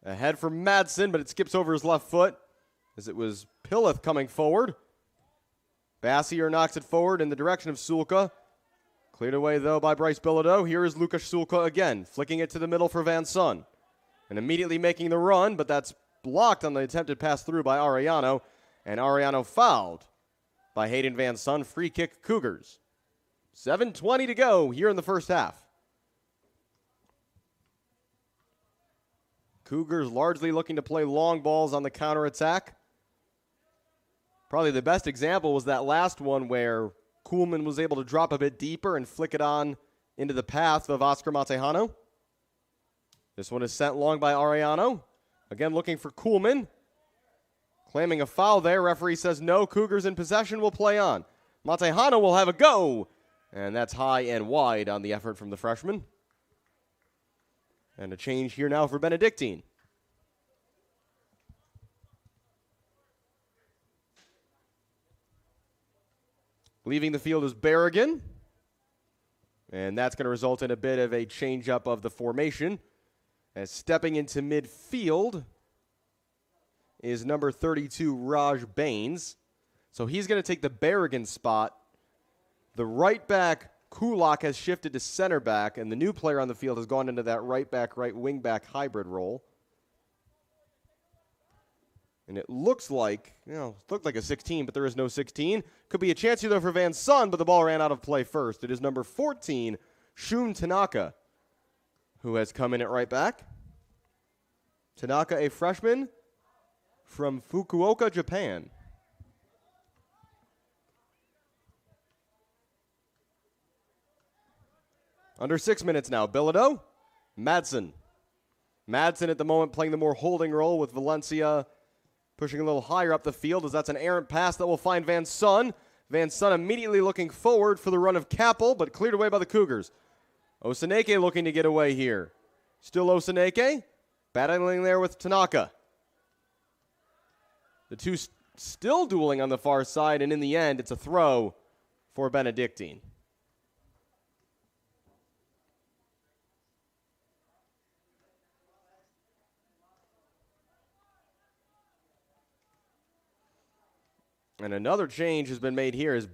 Ahead for Madsen, but it skips over his left foot as it was Pillith coming forward. Bassier knocks it forward in the direction of Sulka. Cleared away, though, by Bryce Bilodeau. Here is Lukasz Sulka again, flicking it to the middle for Van Son. And immediately making the run, but that's blocked on the attempted pass through by Arellano. And Arellano fouled by Hayden Van Son. Free kick, Cougars. 7:20 to go here in the first half. Cougars largely looking to play long balls on the counterattack. Probably the best example was that last one where Kuhlman was able to drop a bit deeper and flick it on into the path of Oscar Montejano. This one is sent long by Arellano. Again, looking for Kuhlman. Claiming a foul there. Referee says no. Cougars in possession, will play on. Montejano will have a go. And that's high and wide on the effort from the freshman. And a change here now for Benedictine. Leaving the field is Barrigan. And that's going to result in a bit of a change-up of the formation. As stepping into midfield is number 32, Raj Baines. So he's going to take the Barrigan spot. The right back, Kulak, has shifted to center back, and the new player on the field has gone into that right back, right wing back hybrid role. And it looks like, looked like a 16, but there is no 16. Could be a chance here, though, for Van Son, but the ball ran out of play first. It is number 14, Shun Tanaka, who has come in at right back. Tanaka, a freshman from Fukuoka, Japan. Under 6 minutes now. Bilodeau, Madsen. Madsen at the moment playing the more holding role with Valencia pushing a little higher up the field as that's an errant pass that will find Van Son. Van Son immediately looking forward for the run of Kappel, but cleared away by the Cougars. Osaneke looking to get away here. Still Osaneke, battling there with Tanaka. The two still dueling on the far side, and in the end, it's a throw for Benedictine. And another change has been made here as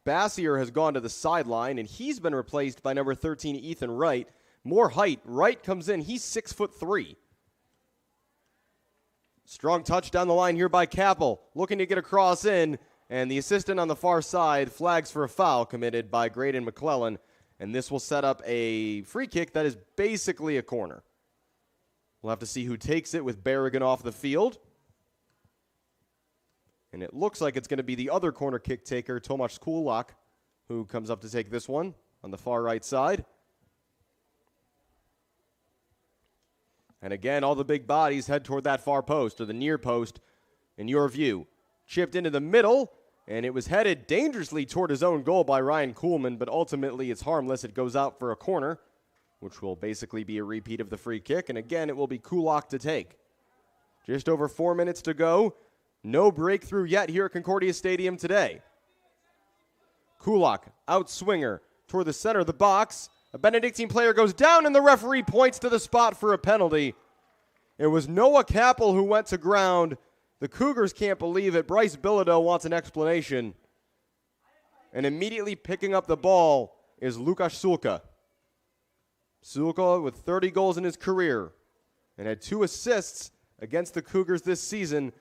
Bassier has gone to the sideline, and he's been replaced by number 13, Ethan Wright. More height. Wright comes in. He's 6'3". Strong touch down the line here by Kappel. Looking to get a cross in, and the assistant on the far side flags for a foul committed by Graydon McClellan, and this will set up a free kick that is basically a corner. We'll have to see who takes it with Barrigan off the field. And it looks like it's going to be the other corner kick taker, Tomas Kulak, who comes up to take this one on the far right side. And again, all the big bodies head toward that far post, or the near post, in your view. Chipped into the middle, and it was headed dangerously toward his own goal by Ryan Kuhlman, but ultimately it's harmless. It goes out for a corner, which will basically be a repeat of the free kick. And again, it will be Kulak to take. Just over 4 minutes to go. No breakthrough yet here at Concordia Stadium today. Kulak, outswinger toward the center of the box. A Benedictine player goes down, and the referee points to the spot for a penalty. It was Noah Kappel who went to ground. The Cougars can't believe it. Bryce Bilodeau wants an explanation. And immediately picking up the ball is Lukasz Sulka. Sulka with 30 goals in his career and had 2 assists against the Cougars this season.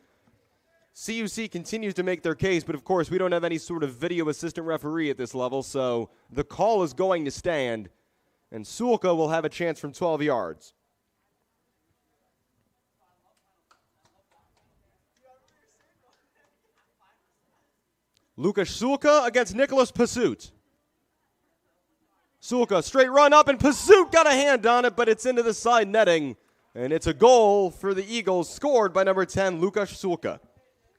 CUC continues to make their case, but of course we don't have any sort of video assistant referee at this level, so the call is going to stand, and Sulka will have a chance from 12 yards. Lukasz Sulka against Nicholas Pasut. Sulka, straight run up, and Pasut got a hand on it, but it's into the side netting, and it's a goal for the Eagles, scored by number 10, Lukasz Sulka.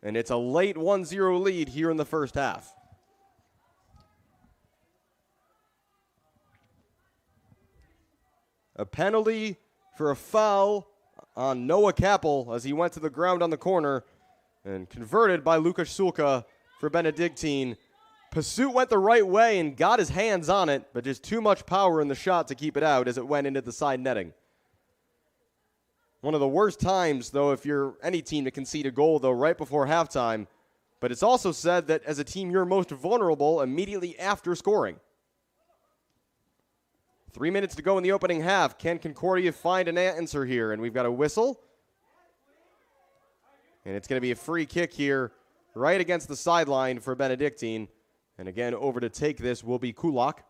And it's a late 1-0 lead here in the first half. A penalty for a foul on Noah Kappel as he went to the ground on the corner, and converted by Lukasz Sulka for Benedictine. Pasut went the right way and got his hands on it, but just too much power in the shot to keep it out as it went into the side netting. One of the worst times, though, if you're any team to concede a goal, though, right before halftime. But it's also said that as a team, you're most vulnerable immediately after scoring. 3 minutes to go in the opening half. Can Concordia find an answer here? And we've got a whistle. And it's going to be a free kick here right against the sideline for Benedictine. And again, over to take this will be Kulak.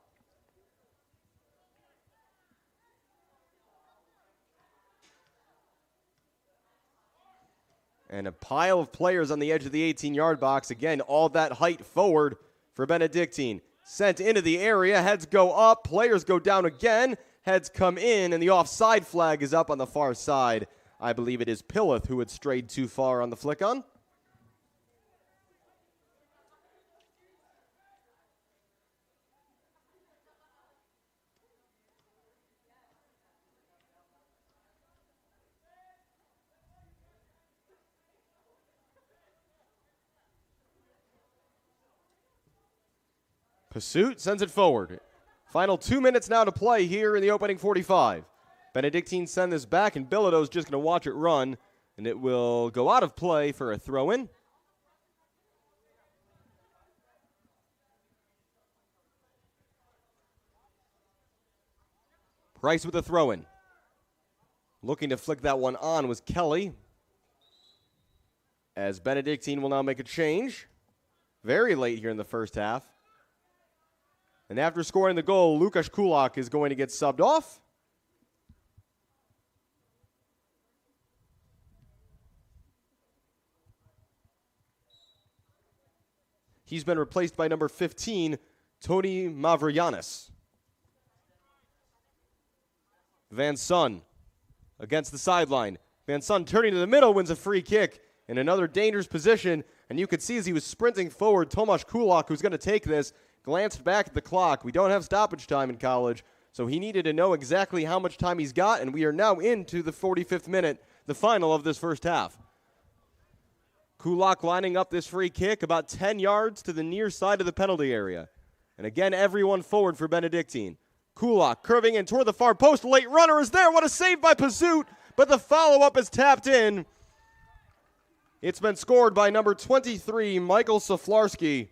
And a pile of players on the edge of the 18-yard box. Again, all that height forward for Benedictine. Sent into the area. Heads go up. Players go down again. Heads come in, and the offside flag is up on the far side. I believe it is Pillith who had strayed too far on the flick-on. Pursuit sends it forward. Final 2 minutes now to play here in the opening 45. Benedictine send this back, and Bilodeau's just going to watch it run, and it will go out of play for a throw-in. Price with a throw-in. Looking to flick that one on was Kelly, as Benedictine will now make a change. Very late here in the first half. And after scoring the goal, Tomas Kulak is going to get subbed off. He's been replaced by number 15, Tony Mavroyanis. Van Son against the sideline. Van Son turning to the middle, wins a free kick in another dangerous position. And you could see as he was sprinting forward, Tomas Kulak, who's going to take this, glanced back at the clock. We don't have stoppage time in college, so he needed to know exactly how much time he's got, and we are now into the 45th minute, the final of this first half. Kulak lining up this free kick about 10 yards to the near side of the penalty area. And again, everyone forward for Benedictine. Kulak curving in toward the far post. Late runner is there. What a save by Pursuit, but the follow-up is tapped in. It's been scored by number 23, Michael Saflarski.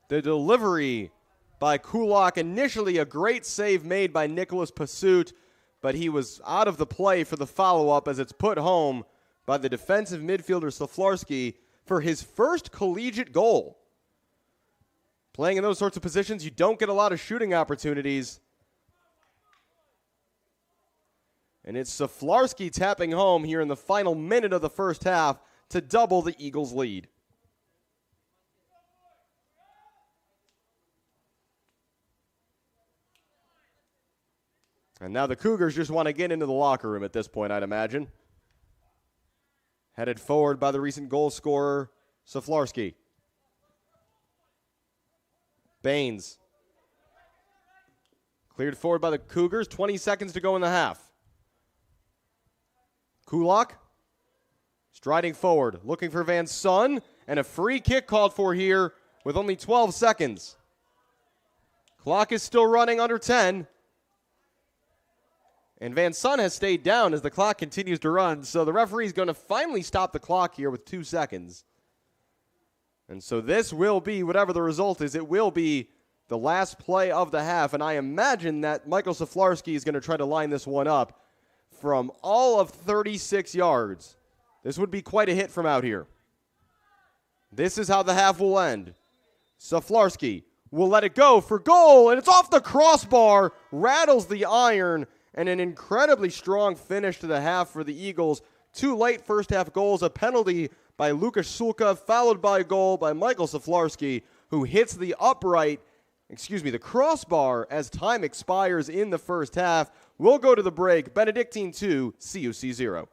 The delivery by Kulak, initially a great save made by Nicholas Pursuit, but he was out of the play for the follow-up as it's put home by the defensive midfielder Saflarski for his first collegiate goal. Playing in those sorts of positions, you don't get a lot of shooting opportunities. And it's Saflarski tapping home here in the final minute of the first half to double the Eagles' lead. And now the Cougars just want to get into the locker room at this point, I'd imagine. Headed forward by the recent goal scorer, Saflarski. Baines. Cleared forward by the Cougars. 20 seconds to go in the half. Kulak. Striding forward. Looking for Van Son. And a free kick called for here with only 12 seconds. Clock is still running under 10. And Van Son has stayed down as the clock continues to run. So the referee is going to finally stop the clock here with 2 seconds. And so this will be, whatever the result is, it will be the last play of the half. And I imagine that Michael Saflarski is going to try to line this one up from all of 36 yards. This would be quite a hit from out here. This is how the half will end. Saflarski will let it go for goal, and it's off the crossbar, rattles the iron, and an incredibly strong finish to the half for the Eagles. 2 late first half goals, a penalty by Lukas Sulka, followed by a goal by Michael Saflarski, who hits the crossbar as time expires in the first half. We'll go to the break. Benedictine 2, CUC 0.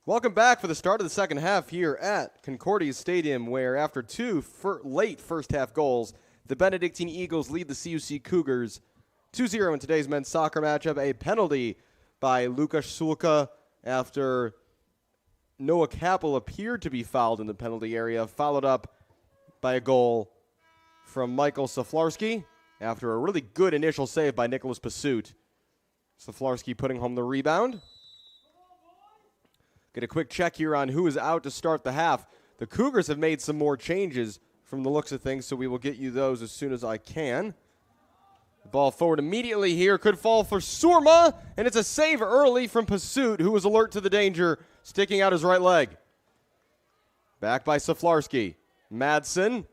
Welcome back for the start of the second half here at Concordia Stadium, where after two late first-half goals, the Benedictine Eagles lead the CUC Cougars 2-0 in today's men's soccer matchup. A penalty by Lukasz Sulka after Noah Kappel appeared to be fouled in the penalty area, followed up by a goal from Michael Saflarski after a really good initial save by Nicholas Pasut. Saflarski putting home the rebound. Get a quick check here on who is out to start the half. The Cougars have made some more changes from the looks of things, so we will get you those as soon as I can. The ball forward immediately here. Could fall for Surma, and it's a save early from Pasut, who was alert to the danger, sticking out his right leg. Back by Saflarski. Madsen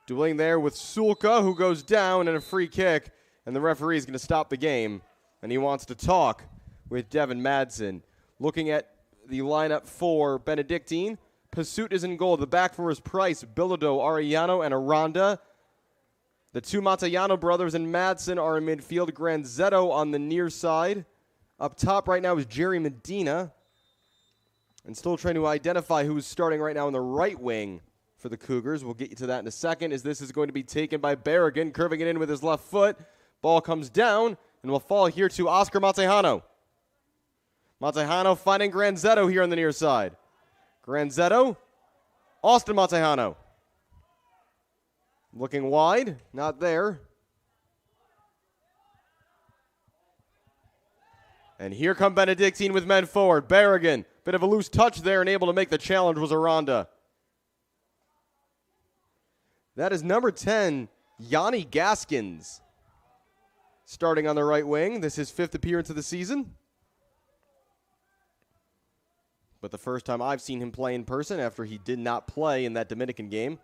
dueling there with Sulka, who goes down, and a free kick, and the referee is going to stop the game, and he wants to talk with Devin Madsen. Looking at the lineup for Benedictine, Pasut is in goal. The back four is Price, Bilodeau, Arellano, and Aranda. The two Matallano brothers and Madsen are in midfield. Granzetto on the near side. Up top right now is Jerry Medina. And still trying to identify who's starting right now in the right wing for the Cougars. We'll get you to that in a second, as this is going to be taken by Barrigan, curving it in with his left foot. Ball comes down and will fall here to Oscar Matallano. Matallano finding Granzetto here on the near side. Granzetto, Austin Matallano. Looking wide, not there. And here come Benedictine with men forward. Barrigan, bit of a loose touch there, and able to make the challenge was Aranda. That is number 10, Yanni Gaskins, starting on the right wing. This is his 5th appearance of the season, but the first time I've seen him play in person after he did not play in that Dominican game.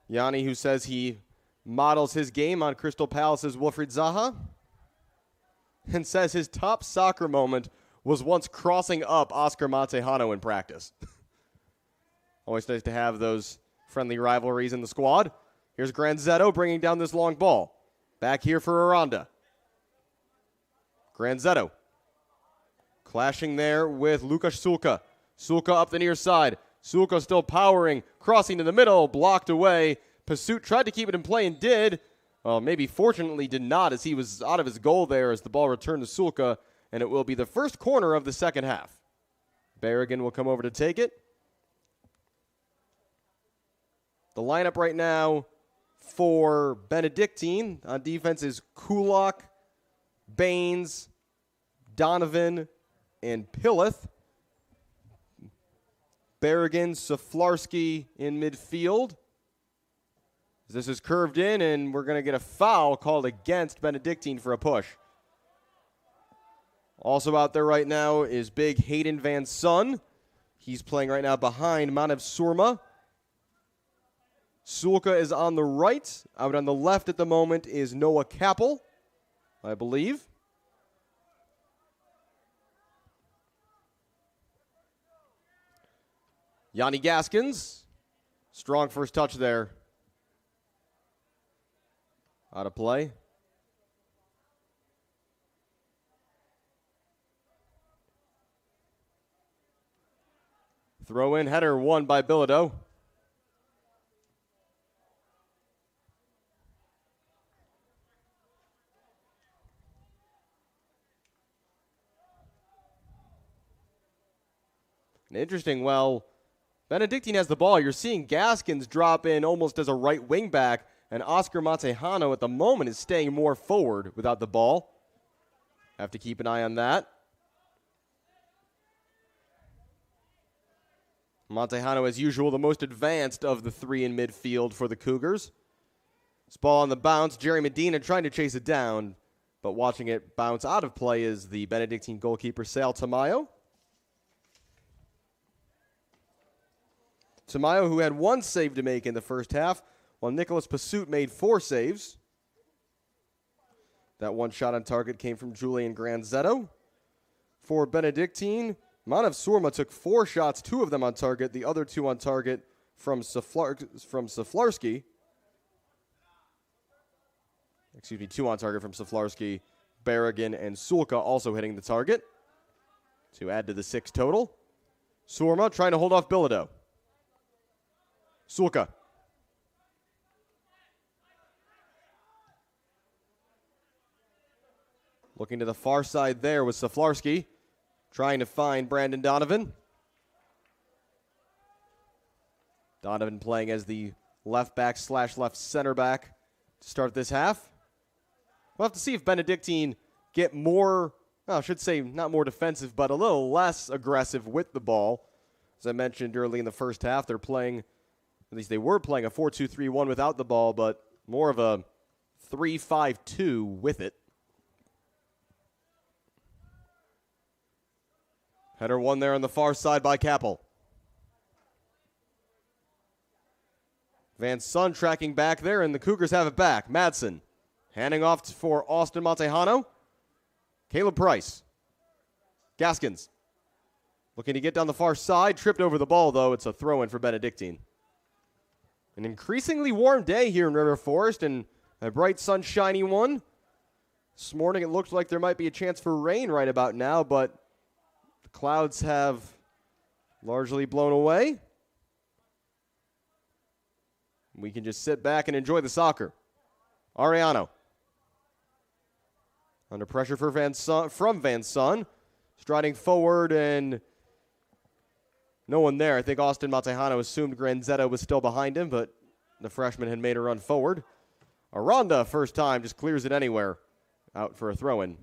Yanni, who says he models his game on Crystal Palace's Wilfried Zaha, and says his top soccer moment was once crossing up Oscar Matallano in practice. Always nice to have those friendly rivalries in the squad. Here's Granzetto bringing down this long ball. Back here for Aranda. Granzetto clashing there with Lukasz Sulka. Sulka up the near side. Sulka still powering, crossing to the middle, blocked away. Pasut tried to keep it in play and did. Well, maybe fortunately did not, as he was out of his goal there as the ball returned to Sulka, and it will be the first corner of the second half. Barrigan will come over to take it. The lineup right now for Benedictine on defense is Kulak, Baines, Donovan, and Pillith. Barrigan, Saflarski in midfield. This is curved in, and we're going to get a foul called against Benedictine for a push. Also out there right now is big Hayden Van Son. He's playing right now behind Manav Surma. Sulka is on the right. Out on the left at the moment is Noah Kappel, I believe. Yanni Gaskins, strong first touch there. Out of play. Throw in, header won by Bilodeau. And interesting, well, Benedictine has the ball. You're seeing Gaskins drop in almost as a right wing back, and Oscar Matallano at the moment is staying more forward without the ball. Have to keep an eye on that. Matallano, as usual, the most advanced of the three in midfield for the Cougars. This ball on the bounce. Jerry Medina trying to chase it down, but watching it bounce out of play is the Benedictine goalkeeper, Sal Tamayo. Tamayo, who had one save to make in the first half, while Nicholas Pasut made 4 saves. That one shot on target came from Julian Granzetto. For Benedictine, Manav Surma took 4 shots, 2 of them on target, the other 2 on target from Saflarski. Excuse me, 2 on target from Saflarski. Barrigan and Sulka also hitting the target. to add to the 6 total. Surma trying to hold off Bilodeau. Sulka. Looking to the far side there was Saflarski, trying to find Brandon Donovan. Donovan playing as the left back / left center back to start this half. We'll have to see if Benedictine get more, well, I should say not more defensive, but a little less aggressive with the ball. As I mentioned early in the first half, they're playing, at least they were playing a 4-2-3-1 without the ball, but more of a 3-5-2 with it. Header won there on the far side by Kappel. Van Son tracking back there, and the Cougars have it back. Madsen handing off for Austin Montejano. Caleb Price. Gaskins looking to get down the far side. Tripped over the ball, though. It's a throw-in for Benedictine. An increasingly warm day here in River Forest, and a bright, sunshiny one. This morning it looked like there might be a chance for rain right about now, but the clouds have largely blown away. We can just sit back and enjoy the soccer. Ariano. Under pressure for from Van Son. Striding forward and no one there. I think Austin Montejano assumed Granzetto was still behind him, but the freshman had made a run forward. Aranda, first time, just clears it anywhere. Out for a throw-in.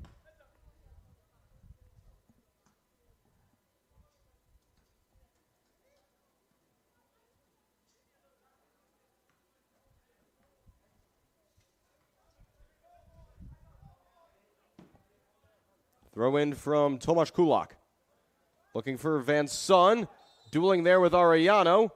Throw in from Tomas Kulak. Looking for Van Son. Dueling there with Arellano.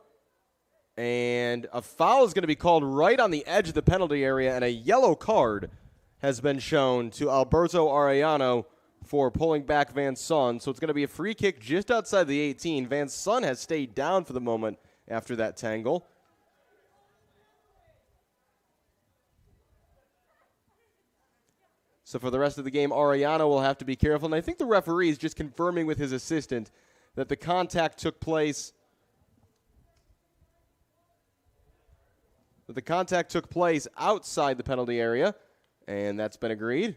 And a foul is going to be called right on the edge of the penalty area, and a yellow card has been shown to Alberto Arellano for pulling back Van Son. So it's going to be a free kick just outside the 18. Van Son has stayed down for the moment after that tangle. So for the rest of the game, Arellano will have to be careful. And I think the referee is just confirming with his assistant that the contact took place. That the contact took place outside the penalty area, and that's been agreed.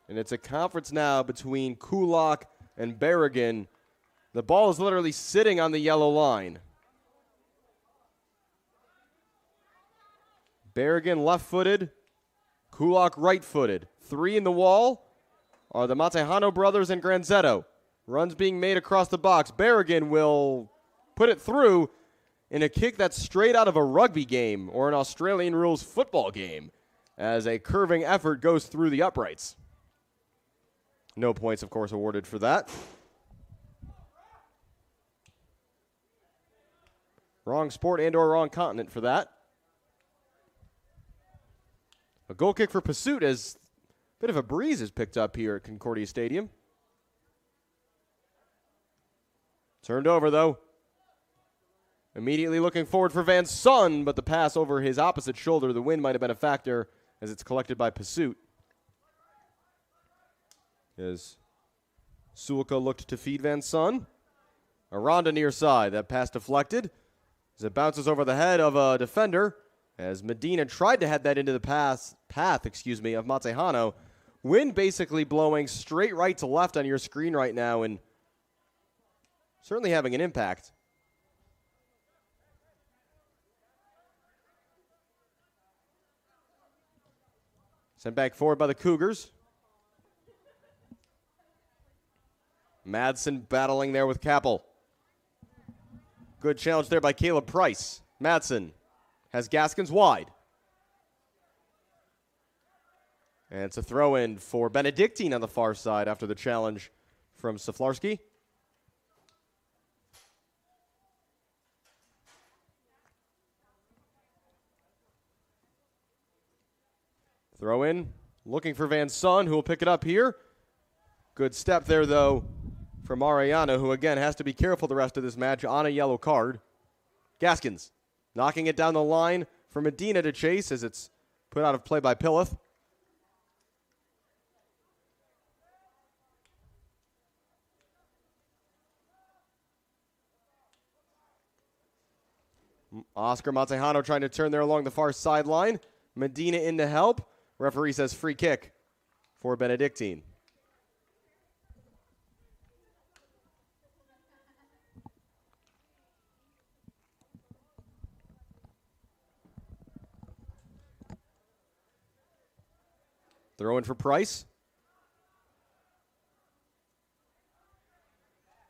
And it's a conference now between Kulak and Barrigan. The ball is literally sitting on the yellow line. Barrigan left-footed, Kulak right-footed. 3 in the wall are the Montejano brothers and Granzetto. Runs being made across the box. Barrigan will put it through in a kick that's straight out of a rugby game or an Australian rules football game as a curving effort goes through the uprights. No points, of course, awarded for that. Wrong sport and or wrong continent for that. A goal kick for Pursuit as a bit of a breeze is picked up here at Concordia Stadium. Turned over, though. Immediately looking forward for Van Son, but the pass over his opposite shoulder, the wind might have been a factor as it's collected by Pursuit. As Sulka looked to feed Van Son. Aranda near side. That pass deflected as it bounces over the head of a defender. As Medina tried to head that into the path of Montejano. Wind basically blowing straight right to left on your screen right now and certainly having an impact. Sent back forward by the Cougars. Madsen battling there with Kappel. Good challenge there by Caleb Price. Madsen has Gaskins wide. And it's a throw-in for Benedictine on the far side after the challenge from Saflarski. Throw-in, looking for Van Son, who will pick it up here. Good step there, though, from Arellano, who, again, has to be careful the rest of this match on a yellow card. Gaskins knocking it down the line for Medina to chase as it's put out of play by Pilith. Oscar Montejano trying to turn there along the far sideline. Medina in to help. Referee says free kick for Benedictine. Throw in for Price.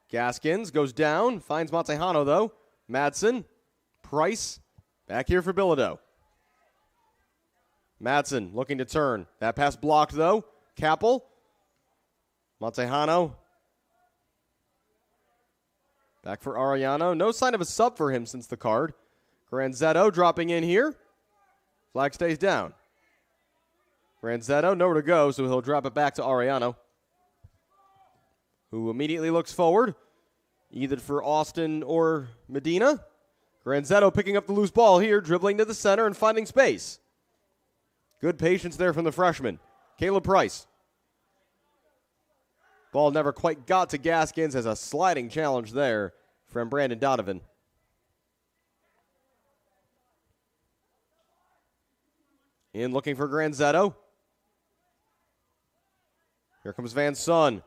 Gaskins goes down, finds Montejano though. Madsen, Price, back here for Bilodeau. Madsen looking to turn. That pass blocked though. Capel, Montejano. Back for Arellano. No sign of a sub for him since the card. Granzetto dropping in here. Flag stays down. Granzetto, nowhere to go, so he'll drop it back to Arellano, who immediately looks forward, either for Austin or Medina. Granzetto picking up the loose ball here, dribbling to the center and finding space. Good patience there from the freshman. Caleb Price. Ball never quite got to Gaskins as a sliding challenge there from Brandon Donovan. In looking for Granzetto. Here comes Van Son.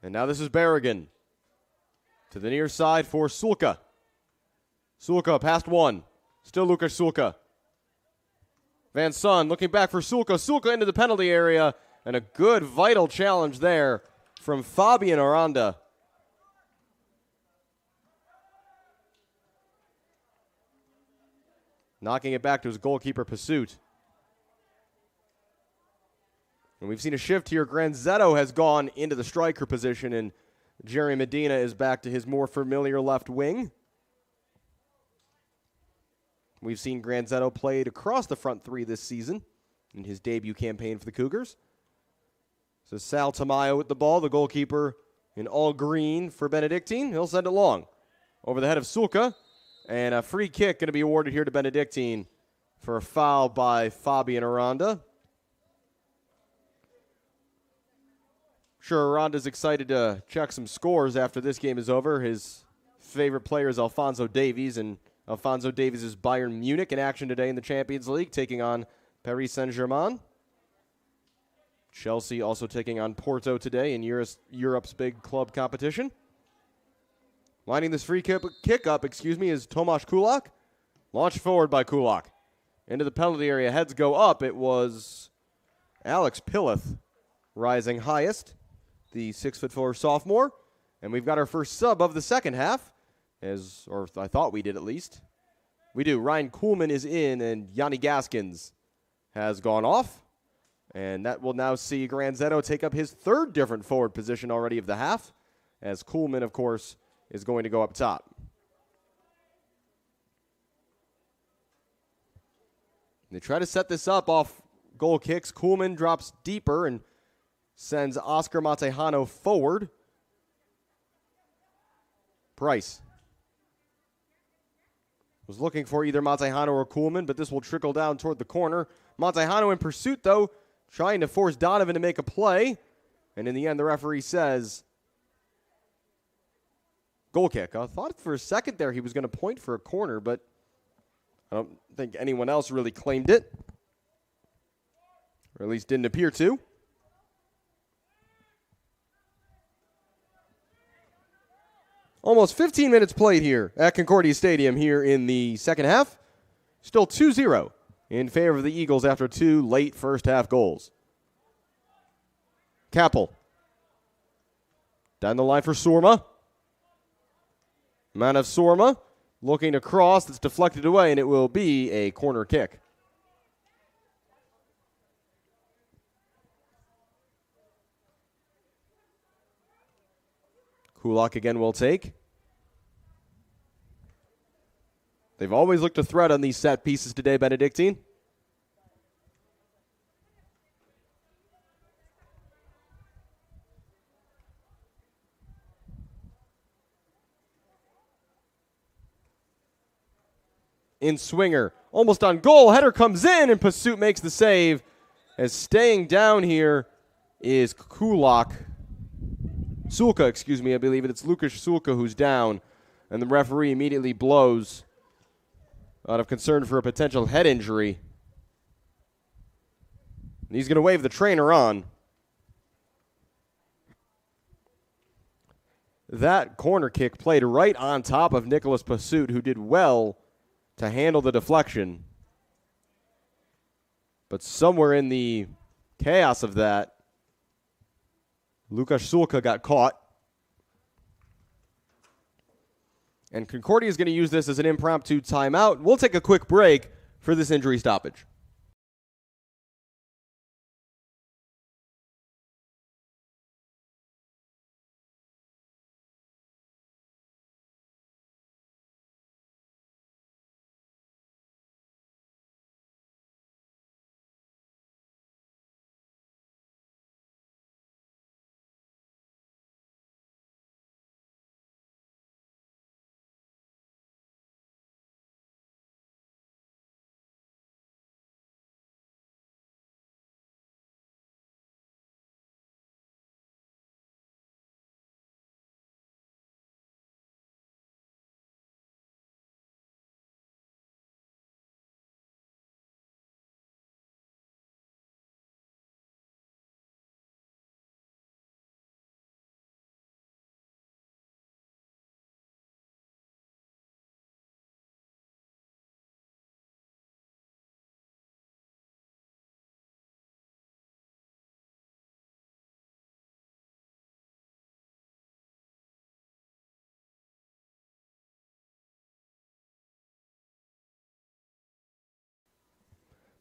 And now this is Barrigan. To the near side for Sulka. Sulka past one. Still Lukas Sulka. Van Son looking back for Sulka. Sulka into the penalty area. And a good vital challenge there from Fabian Aranda. Knocking it back to his goalkeeper Pursuit. And we've seen a shift here. Granzetto has gone into the striker position, and Jerry Medina is back to his more familiar left wing. We've seen Granzetto played across the front three this season in his debut campaign for the Cougars. So Sal Tamayo with the ball, the goalkeeper in all green for Benedictine. He'll send it long. Over the head of Sulka, and a free kick going to be awarded here to Benedictine for a foul by Fabian Aranda. Sure, Aranda's excited to check some scores after this game is over. His favorite player is Alphonso Davies, and Alphonso Davies is Bayern Munich in action today in the Champions League, taking on Paris Saint-Germain. Chelsea also taking on Porto today in Europe's big club competition. Lining this free kick up, is Tomas Kulak. Launched forward by Kulak. Into the penalty area, heads go up. It was Alex Pilith rising highest, the 6'4" sophomore. And we've got our first sub of the second half, or I thought we did at least. We do. Ryan Kuhlman is in, and Yanni Gaskins has gone off. And that will now see Granzetto take up his third different forward position already of the half, as Kuhlman, of course, is going to go up top. They try to set this up off goal kicks. Kuhlman drops deeper and sends Oscar Montejano forward. Price was looking for either Montejano or Kuhlman, but this will trickle down toward the corner. Montejano in pursuit, though, trying to force Donovan to make a play. And in the end, the referee says goal kick. I thought for a second there he was going to point for a corner, but I don't think anyone else really claimed it. Or at least didn't appear to. Almost 15 minutes played here at Concordia Stadium here in the second half. Still 2-0 in favor of the Eagles after two late first half goals. Capel. Down the line for Surma. Man of Surma looking to cross. That's deflected away, and it will be a corner kick. Kulak again will take. They've always looked a threat on these set pieces today, Benedictine. In swinger, almost on goal. Header comes in, and Pursuit makes the save. As staying down here is Sulka, excuse me, I believe it's Lukasz Sulka who's down, and the referee immediately blows out of concern for a potential head injury. And he's going to wave the trainer on. That corner kick played right on top of Nicholas Pursuit, who did well to handle the deflection. But somewhere in the chaos of that, Lukasz Sulka got caught. And Concordia is going to use this as an impromptu timeout. We'll take a quick break for this injury stoppage.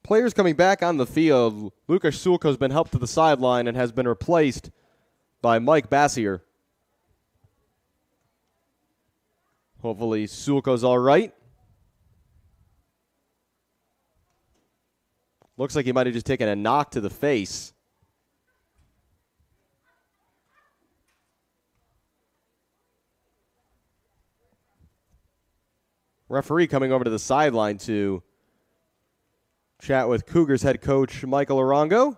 Players coming back on the field. Lukasz Sulka has been helped to the sideline and has been replaced by Mike Bassier. Hopefully Sulka's all right. Looks like he might have just taken a knock to the face. Referee coming over to the sideline to chat with Cougars head coach Michael Arango.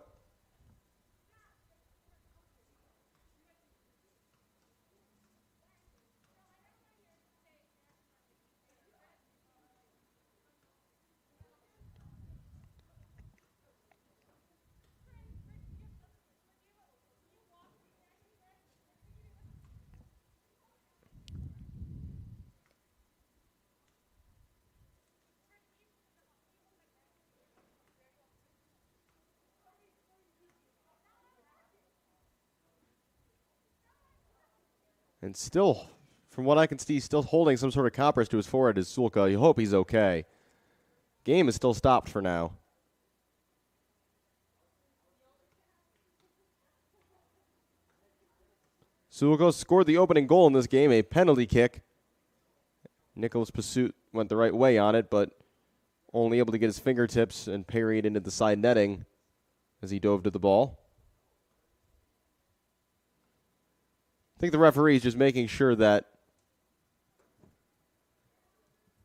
And still, from what I can see, still holding some sort of compress to his forehead is Sulka. You hope he's okay. Game is still stopped for now. Sulka scored the opening goal in this game, a penalty kick. Nicholas Pursuit went the right way on it, but only able to get his fingertips and parry it into the side netting as he dove to the ball. I think the referee is just making sure that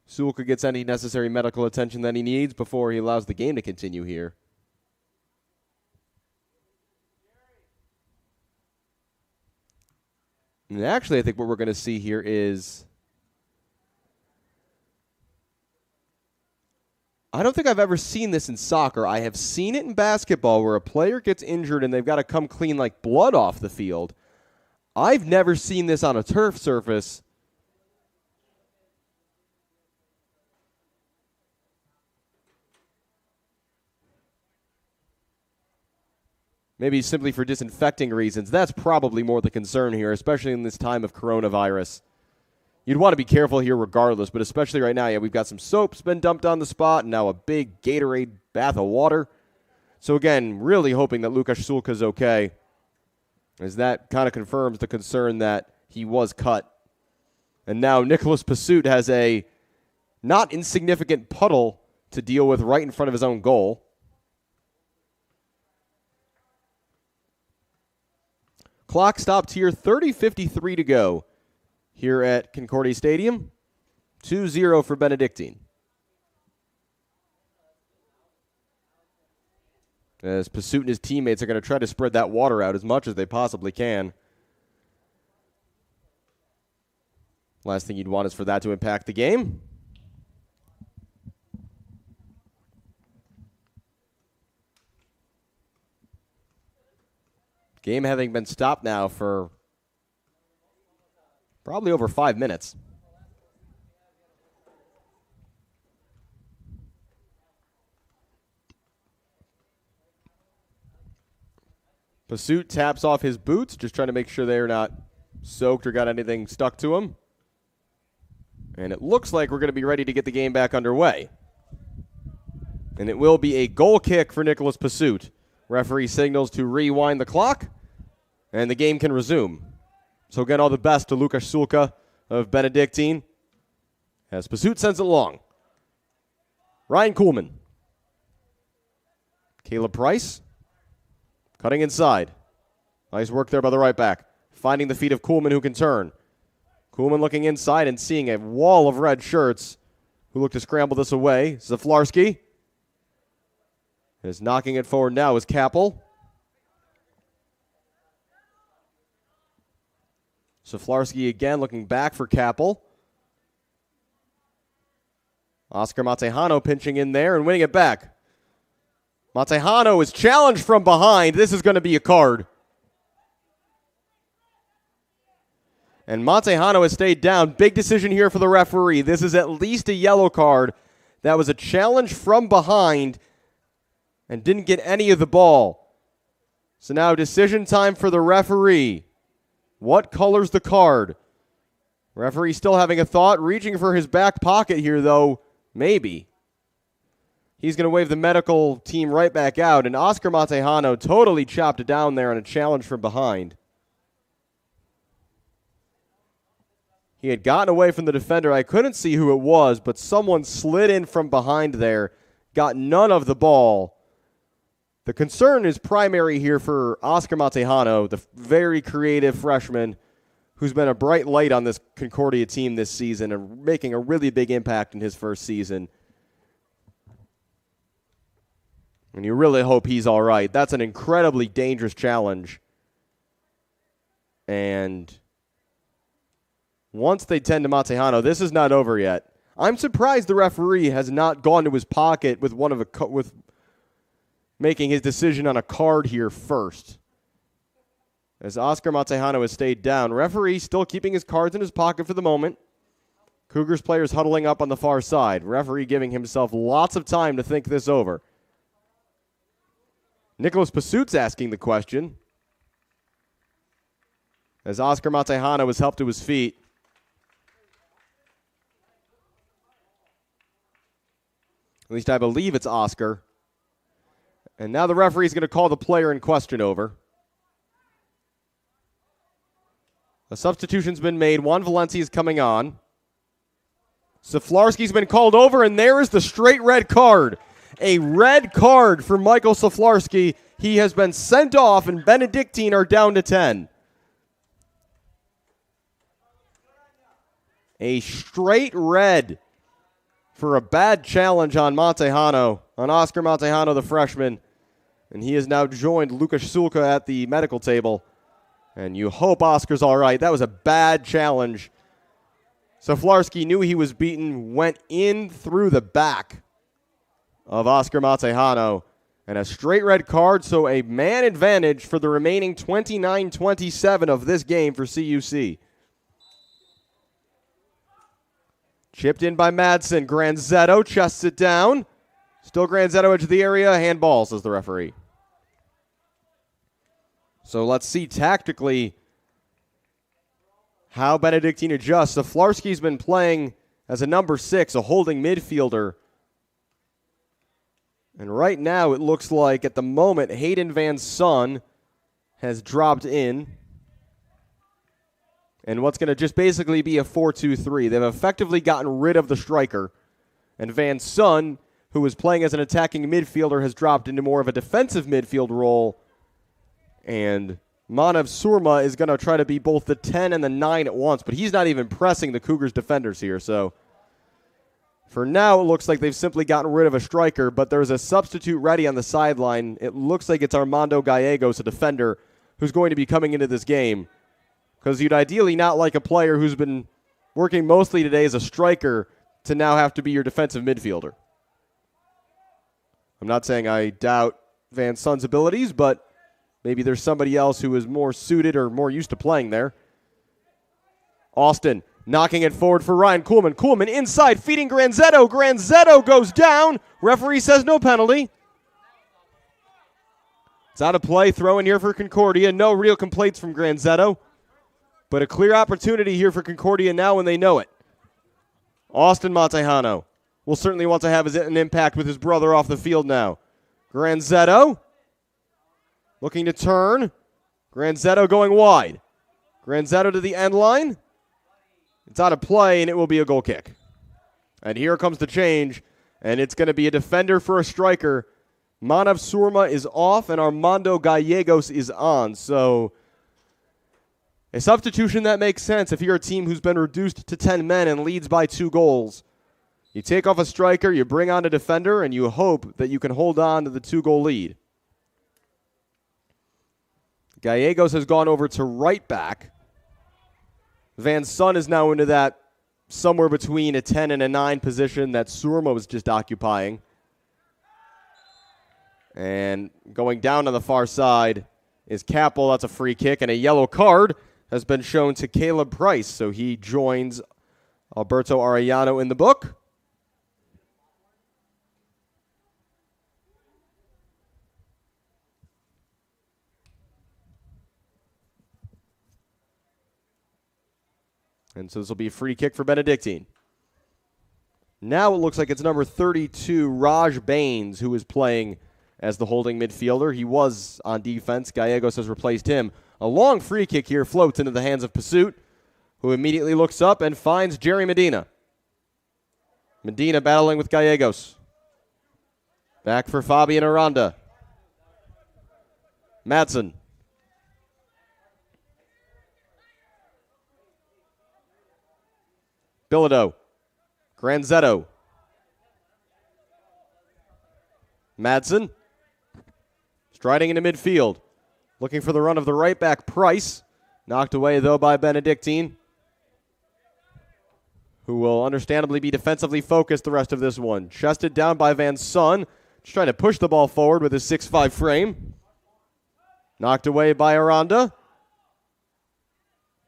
Sulka gets any necessary medical attention that he needs before he allows the game to continue here. And actually, I think what we're going to see here is, I don't think I've ever seen this in soccer. I have seen it in basketball where a player gets injured and they've got to come clean like blood off the field. I've never seen this on a turf surface. Maybe simply for disinfecting reasons. That's probably more the concern here, especially in this time of coronavirus. You'd want to be careful here regardless, but especially right now, yeah, we've got some soap's been dumped on the spot, and now a big Gatorade bath of water. So again, really hoping that Lukasz Sulka's okay, as that kind of confirms the concern that he was cut. And now Nicholas Pursuit has a not insignificant puddle to deal with right in front of his own goal. Clock stopped here, 30:53 to go here at Concordia Stadium. 2-0 for Benedictine. as Pursuit and his teammates are going to try to spread that water out as much as they possibly can. Last thing you'd want is for that to impact the game. Game having been stopped now for probably over 5 minutes. Pursuit taps off his boots, just trying to make sure they're not soaked or got anything stuck to them. And it looks like we're going to be ready to get the game back underway. And it will be a goal kick for Nicholas Pursuit. Referee signals to rewind the clock, and the game can resume. So again, all the best to Lukasz Sulka of Benedictine, as Pursuit sends it long. Ryan Kuhlman. Caleb Price. Cutting inside. Nice work there by the right back. Finding the feet of Kuhlman, who can turn. Kuhlman looking inside and seeing a wall of red shirts who look to scramble this away. Zaflarski is knocking it forward now is Kappel. Zaflarski again looking back for Kappel. Oscar Matejano pinching in there and winning it back. Matejano is challenged from behind. This is going to be a card. And Matejano has stayed down. Big decision here for the referee. This is at least a yellow card. That was a challenge from behind and didn't get any of the ball. So now decision time for the referee. What color's the card? Referee still having a thought. Reaching for his back pocket here, though. Maybe. He's going to wave the medical team right back out, and Oscar Matejano totally chopped it down there on a challenge from behind. He had gotten away from the defender. I couldn't see who it was, but someone slid in from behind there, got none of the ball. The concern is primary here for Oscar Matejano, the very creative freshman who's been a bright light on this Concordia team this season and making a really big impact in his first season. And you really hope he's all right. That's an incredibly dangerous challenge. And once they tend to Matejano, this is not over yet. I'm surprised the referee has not gone to his pocket with with making his decision on a card here first. As Oscar Matejano has stayed down. Referee still keeping his cards in his pocket for the moment. Cougars players huddling up on the far side. Referee giving himself lots of time to think this over. Nicholas Pursuit's asking the question as Oscar Matejano is helped to his feet. At least I believe it's Oscar. And now the referee's going to call the player in question over. A substitution's been made. Juan Valencia is coming on. Zaflarski's been called over, and there is the straight red card. A red card for Michael Zaflarski. He has been sent off, and Benedictine are down to 10. A straight red for a bad challenge on Matejano, on Oscar Matejano, the freshman. And he has now joined Lukasz Sulka at the medical table. And you hope Oscar's all right. That was a bad challenge. Zaflarski knew he was beaten, went in through the back of Oscar Matejano. And a straight red card, so a man advantage for the remaining 29-27 of this game for CUC. Chipped in by Madsen. Granzetto chests it down. Still Granzetto edge of the area. Handball, says the referee. So let's see tactically how Benedictine adjusts. Zaflarski's been playing as a number 6, a holding midfielder. And right now it looks like at the moment Hayden Van Son has dropped in. And what's going to just basically be a 4-2-3. They've effectively gotten rid of the striker. And Van Son, who is playing as an attacking midfielder, has dropped into more of a defensive midfield role. And Manav Surma is going to try to be both the 10 and the 9 at once, but he's not even pressing the Cougars defenders here. So For now, it looks like they've simply gotten rid of a striker, but there's a substitute ready on the sideline. It looks like it's Armando Gallegos, a defender, who's going to be coming into this game. Because you'd ideally not like a player who's been working mostly today as a striker to now have to be your defensive midfielder. I'm not saying I doubt Van Son's abilities, but maybe there's somebody else who is more suited or more used to playing there. Austin knocking it forward for Ryan Kuhlman. Kuhlman inside, feeding Granzetto. Granzetto goes down. Referee says no penalty. It's out of play. Throw in here for Concordia. No real complaints from Granzetto, but a clear opportunity here for Concordia now when they know it. Austin Montejano will certainly want to have an impact with his brother off the field now. Granzetto looking to turn. Granzetto going wide. Granzetto to the end line. It's out of play, and it will be a goal kick. And here comes the change, and it's going to be a defender for a striker. Manav Surma is off, and Armando Gallegos is on. So a substitution that makes sense if you're a team who's been reduced to 10 men and leads by 2 goals. You take off a striker, you bring on a defender, and you hope that you can hold on to the 2-goal lead. Gallegos has gone over to right back. Van Son is now into that somewhere between a 10 and a 9 position that Surma was just occupying. And going down on the far side is Capel. That's a free kick, and a yellow card has been shown to Caleb Price, so he joins Alberto Arellano in the book. And so this will be a free kick for Benedictine. Now it looks like it's number 32, Raj Baines, who is playing as the holding midfielder. He was on defense. Gallegos has replaced him. A long free kick here floats into the hands of Pursuit, who immediately looks up and finds Jerry Medina. Medina battling with Gallegos. Back for Fabian Aranda. Madsen. Bilodeau. Granzetto. Madsen. Striding into midfield. Looking for the run of the right back, Price. Knocked away, though, by Benedictine, who will understandably be defensively focused the rest of this one. Chested down by Van Son. Just trying to push the ball forward with his 6'5 frame. Knocked away by Aranda.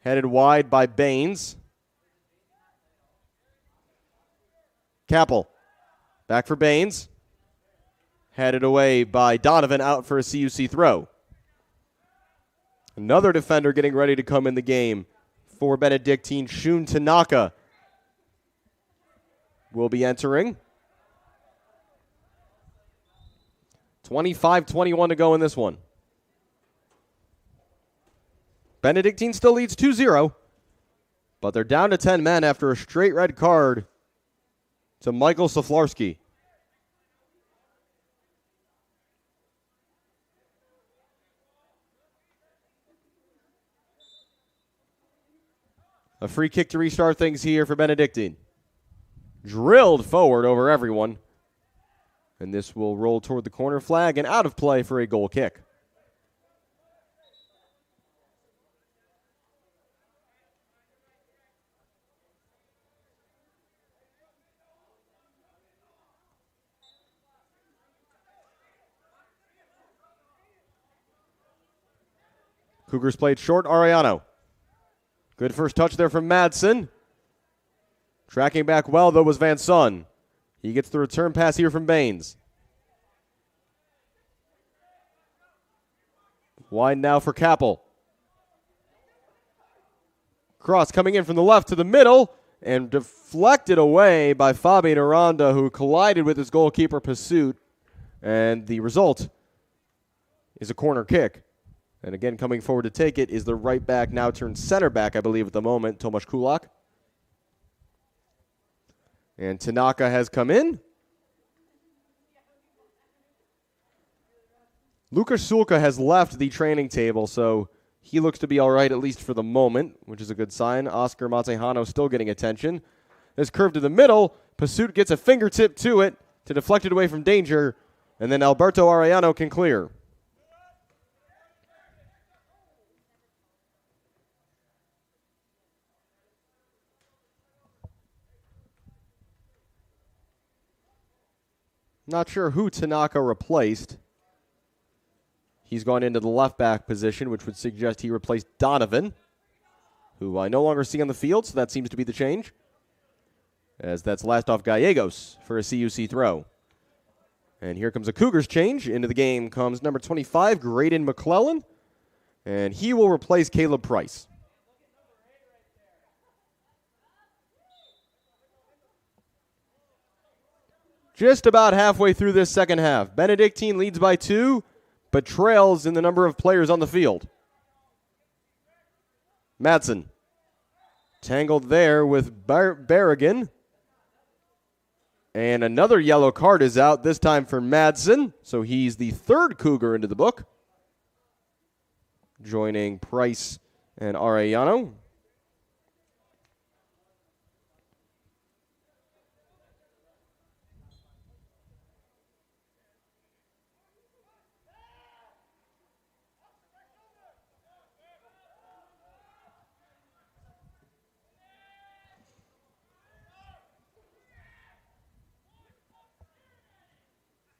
Headed wide by Baines. Capel. Back for Baines. Headed away by Donovan, out for a CUC throw. Another defender getting ready to come in the game for Benedictine. Shun Tanaka will be entering. 25-21 to go in this one. Benedictine still leads 2-0, but they're down to 10 men after a straight red card to Michael Saflarski. A free kick to restart things here for Benedictine. Drilled forward over everyone. And this will roll toward the corner flag and out of play for a goal kick. Cougars played short. Arellano. Good first touch there from Madsen. Tracking back well, though, was Van Son. He gets the return pass here from Baines. Wide now for Capel. Cross coming in from the left to the middle and deflected away by Fabian Aranda, who collided with his goalkeeper Pursuit. And the result is a corner kick. And again, coming forward to take it is the right back, now turned center back, I believe, at the moment, Tomas Kulak. And Tanaka has come in. Lucas Sulka has left the training table, so he looks to be all right, at least for the moment, which is a good sign. Oscar Montejano still getting attention. This curve to the middle, Pursuit gets a fingertip to it to deflect it away from danger, and then Alberto Arellano can clear. Not sure who Tanaka replaced. He's gone into the left back position, which would suggest he replaced Donovan, who I no longer see on the field, so that seems to be the change, as that's last off Gallegos for a CUC throw. And here comes a Cougars change. Into the game comes number 25, Graydon McClellan, and he will replace Caleb Price. Just about halfway through this second half. Benedictine leads by 2, but trails in the number of players on the field. Madsen tangled there with Barrigan. And another yellow card is out, this time for Madsen. So he's the third Cougar into the book, joining Price and Arellano.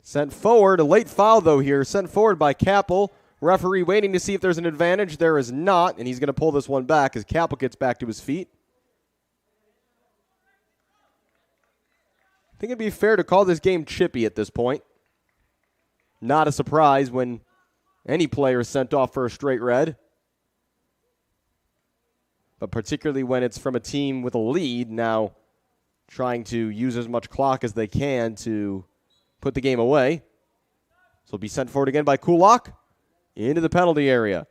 Sent forward, a late foul though here, sent forward by Capel. Referee waiting to see if there's an advantage. There is not, and he's going to pull this one back as Capel gets back to his feet. I think it'd be fair to call this game chippy at this point. Not a surprise when any player is sent off for a straight red. But particularly when it's from a team with a lead, now trying to use as much clock as they can to put the game away. So it'll be sent forward again by Kulak into the penalty area.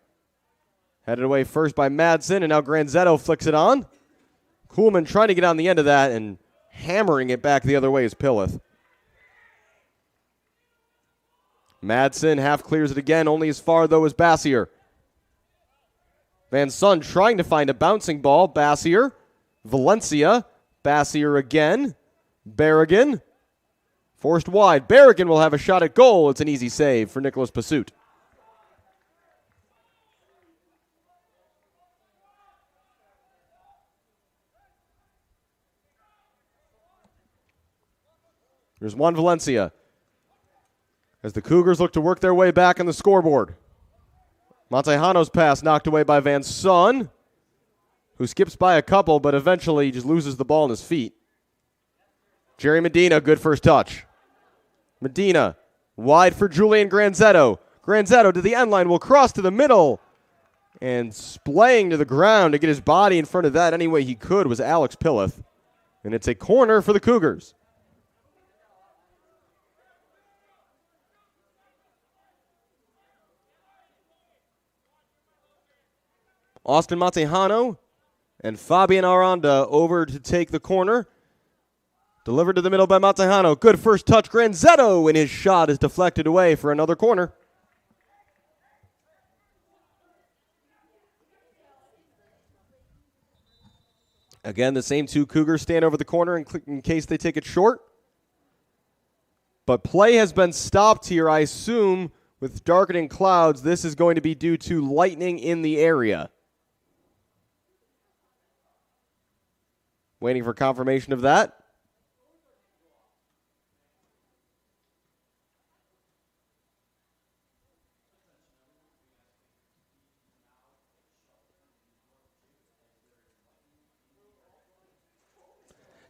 Headed away first by Madsen, and now Granzetto flicks it on. Kuhlman trying to get on the end of that and hammering it back the other way is Pillith. Madsen half clears it again, only as far though as Bassier. Van Son trying to find a bouncing ball. Bassier, Valencia, Bassier again. Barrigan. Forced wide. Barrigan will have a shot at goal. It's an easy save for Nicholas Pursuit. There's Juan Valencia as the Cougars look to work their way back on the scoreboard. Montejano's pass knocked away by Van Son, who skips by a couple but eventually just loses the ball in his feet. Jerry Medina, good first touch. Medina, wide for Julian Granzetto. Granzetto to the end line, will cross to the middle. And splaying to the ground to get his body in front of that any way he could was Alex Pillith. And it's a corner for the Cougars. Austin Montejano and Fabian Aranda over to take the corner. Delivered to the middle by Montejano. Good first touch. Granzetto, and his shot is deflected away for another corner. Again, the same two Cougars stand over the corner in case they take it short. But play has been stopped here, I assume, with darkening clouds. This is going to be due to lightning in the area. Waiting for confirmation of that.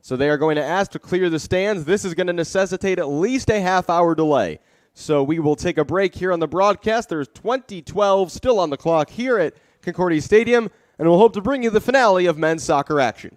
So they are going to ask to clear the stands. This is going to necessitate at least a half-hour delay. So we will take a break here on the broadcast. There's 2012 still on the clock here at Concordia Stadium, and we'll hope to bring you the finale of men's soccer action.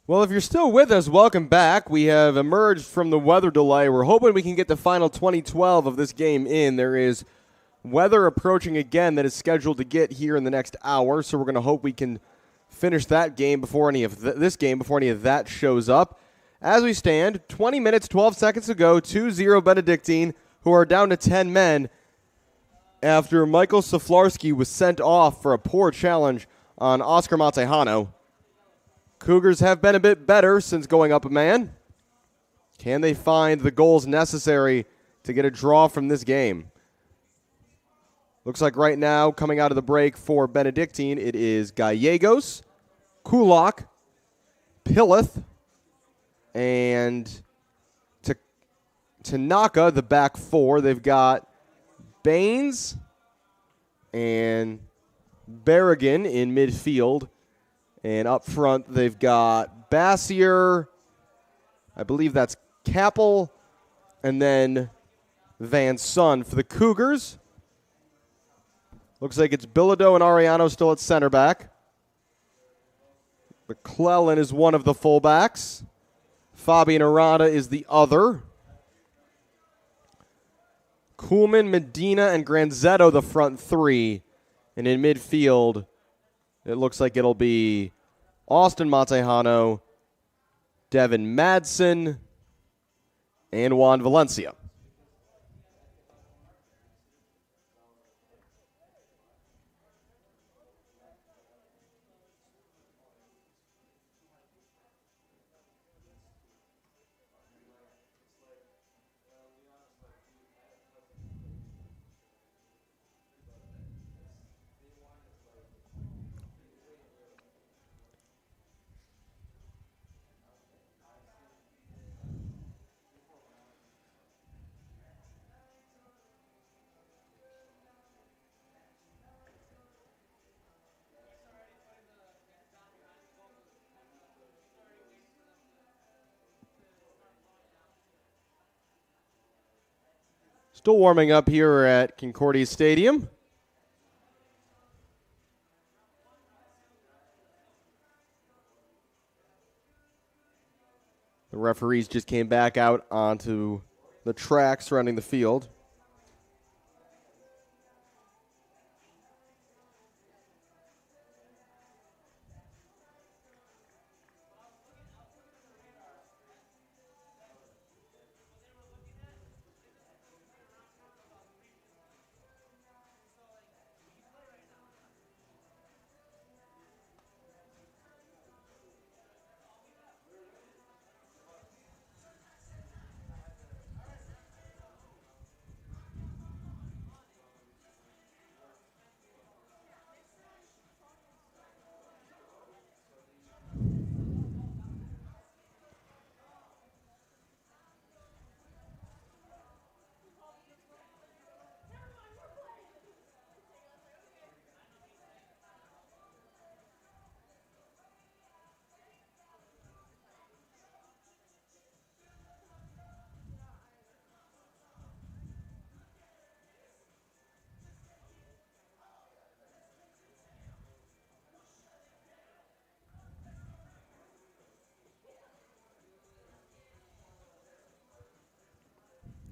Well, if you're still with us, welcome back. We have emerged from the weather delay. We're hoping we can get the final 2012 of this game in. There is weather approaching again that is scheduled to get here in the next hour, so we're going to hope we can finish that game before any of this game, before any of that shows up. As we stand, 20 minutes, 12 seconds to go, 2-0 Benedictine, who are down to 10 men after Michael Saflarski was sent off for a poor challenge on Oscar Montejano. Cougars have been a bit better since going up a man. Can they find the goals necessary to get a draw from this game? Looks like right now, coming out of the break for Benedictine, it is Gallegos, Kulak, Pilith, and Tanaka, the back four. They've got Baines and Barrigan in midfield. And up front, they've got Bassier, I believe that's Kappel, and then Van Son for the Cougars. Looks like it's Bilodeau and Ariano still at center back. McClellan is one of the fullbacks. Fabian Arada is the other. Kuhlman, Medina, and Granzetto the front three. And in midfield, it looks like it'll be Austin Montejano, Devin Madsen, and Juan Valencia. Still warming up here at Concordia Stadium. The referees just came back out onto the track surrounding the field.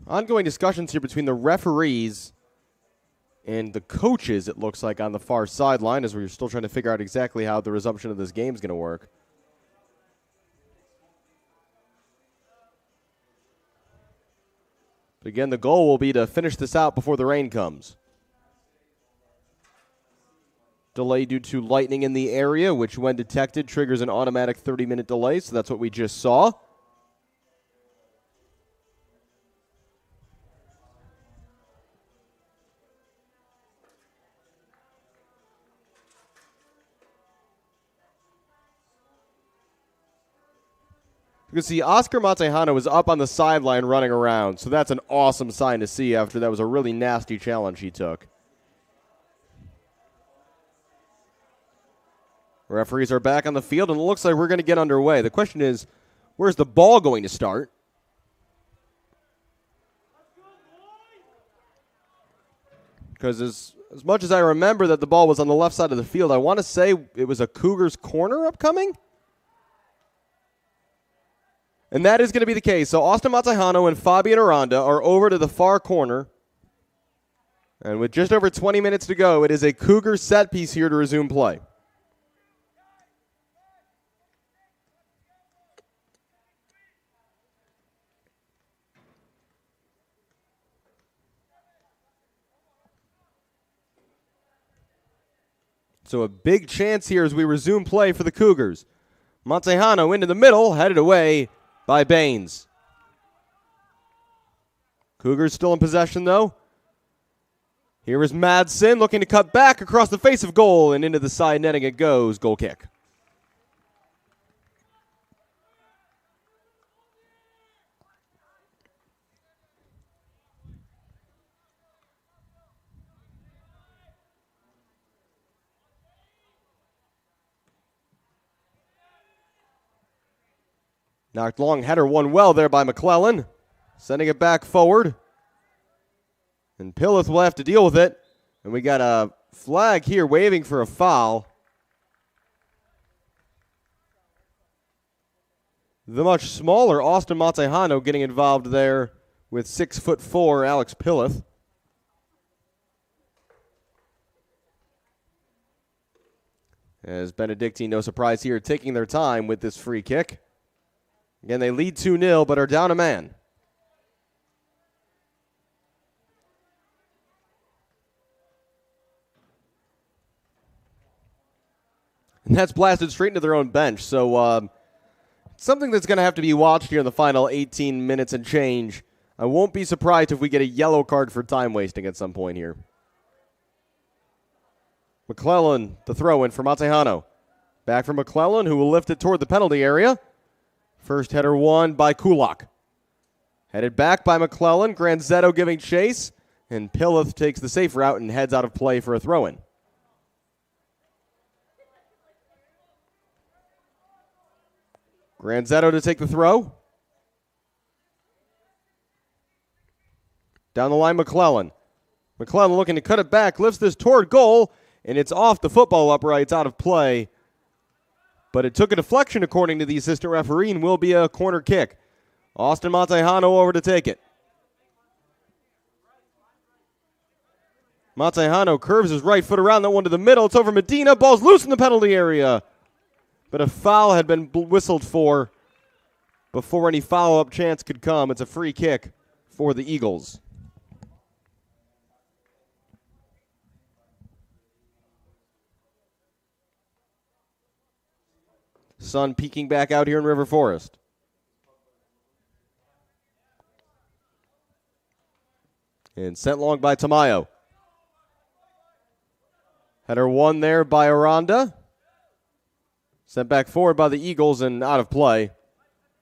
Ongoing discussions here between the referees and the coaches, it looks like, on the far sideline, as we're still trying to figure out exactly how the resumption of this game is going to work. But again, the goal will be to finish this out before the rain comes. Delay due to lightning in the area, which when detected triggers an automatic 30-minute delay, so that's what we just saw. You can see Oscar Montejano is up on the sideline running around, so that's an awesome sign to see after that was a really nasty challenge he took. Referees are back on the field, and it looks like we're going to get underway. The question is, where's the ball going to start? Because as much as I remember that the ball was on the left side of the field, I want to say it was a Cougars corner upcoming? And that is going to be the case. So Austin Montejano and Fabian Aranda are over to the far corner. And with just over 20 minutes to go, it is a Cougar set piece here to resume play. So a big chance here as we resume play for the Cougars. Montejano into the middle, headed away by Baines. Cougars still in possession, though. Here is Madsen looking to cut back across the face of goal, and into the side netting it goes. Goal kick. Knocked long header, won well there by McClellan. Sending it back forward. And Pillith will have to deal with it. And we got a flag here waving for a foul. The much smaller Austin Montejano getting involved there with 6'4" Alex Pillith. As Benedictine, no surprise here, taking their time with this free kick. Again, they lead 2-0, but are down a man. And that's blasted straight into their own bench. So something that's going to have to be watched here in the final 18 minutes and change. I won't be surprised if we get a yellow card for time wasting at some point here. McClellan, the throw-in for Montejano. Back from McClellan, who will lift it toward the penalty area. First header won by Kulak. Headed back by McClellan. Granzetto giving chase. And Pillith takes the safe route and heads out of play for a throw-in. Granzetto to take the throw. Down the line, McClellan. McClellan looking to cut it back. Lifts this toward goal. And it's off the football uprights, out of play. But it took a deflection, according to the assistant referee, and will be a corner kick. Austin Montejano over to take it. Montejano curves his right foot around that one to the middle. It's over Medina. Ball's loose in the penalty area. But a foul had been whistled for before any follow-up chance could come. It's a free kick for the Eagles. Sun peeking back out here in River Forest. And sent long by Tamayo. Header won there by Aranda. Sent back forward by the Eagles and out of play.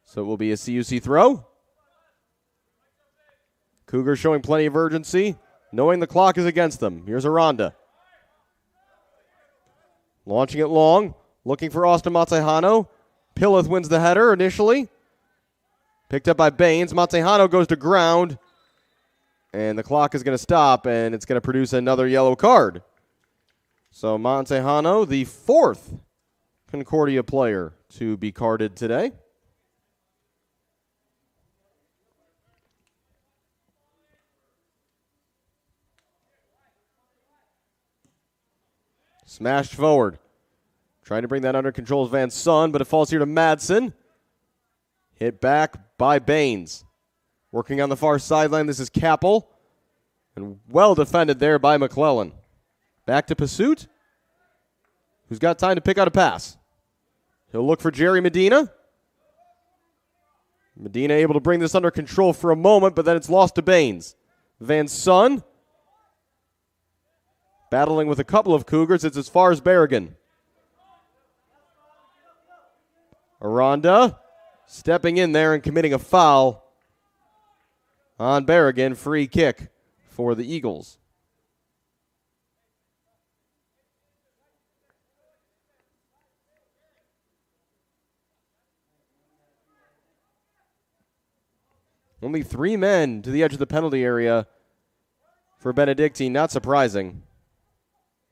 So it will be a CUC throw. Cougars showing plenty of urgency, knowing the clock is against them. Here's Aranda. Launching it long. Looking for Austin Montejano. Pillith wins the header initially. Picked up by Baines. Montejano goes to ground. And the clock is going to stop, and it's going to produce another yellow card. So Montejano, the fourth Concordia player to be carded today. Smashed forward. Trying to bring that under control is Van Son, but it falls here to Madsen. Hit back by Baines. Working on the far sideline, this is Capel. And well defended there by McClellan. Back to Pursuit, who's got time to pick out a pass. He'll look for Jerry Medina. Medina able to bring this under control for a moment, but then it's lost to Baines. Van Son battling with a couple of Cougars. It's as far as Barrigan. Aranda stepping in there and committing a foul on Barrigan. Free kick for the Eagles. Only 3 men to the edge of the penalty area for Benedictine. Not surprising,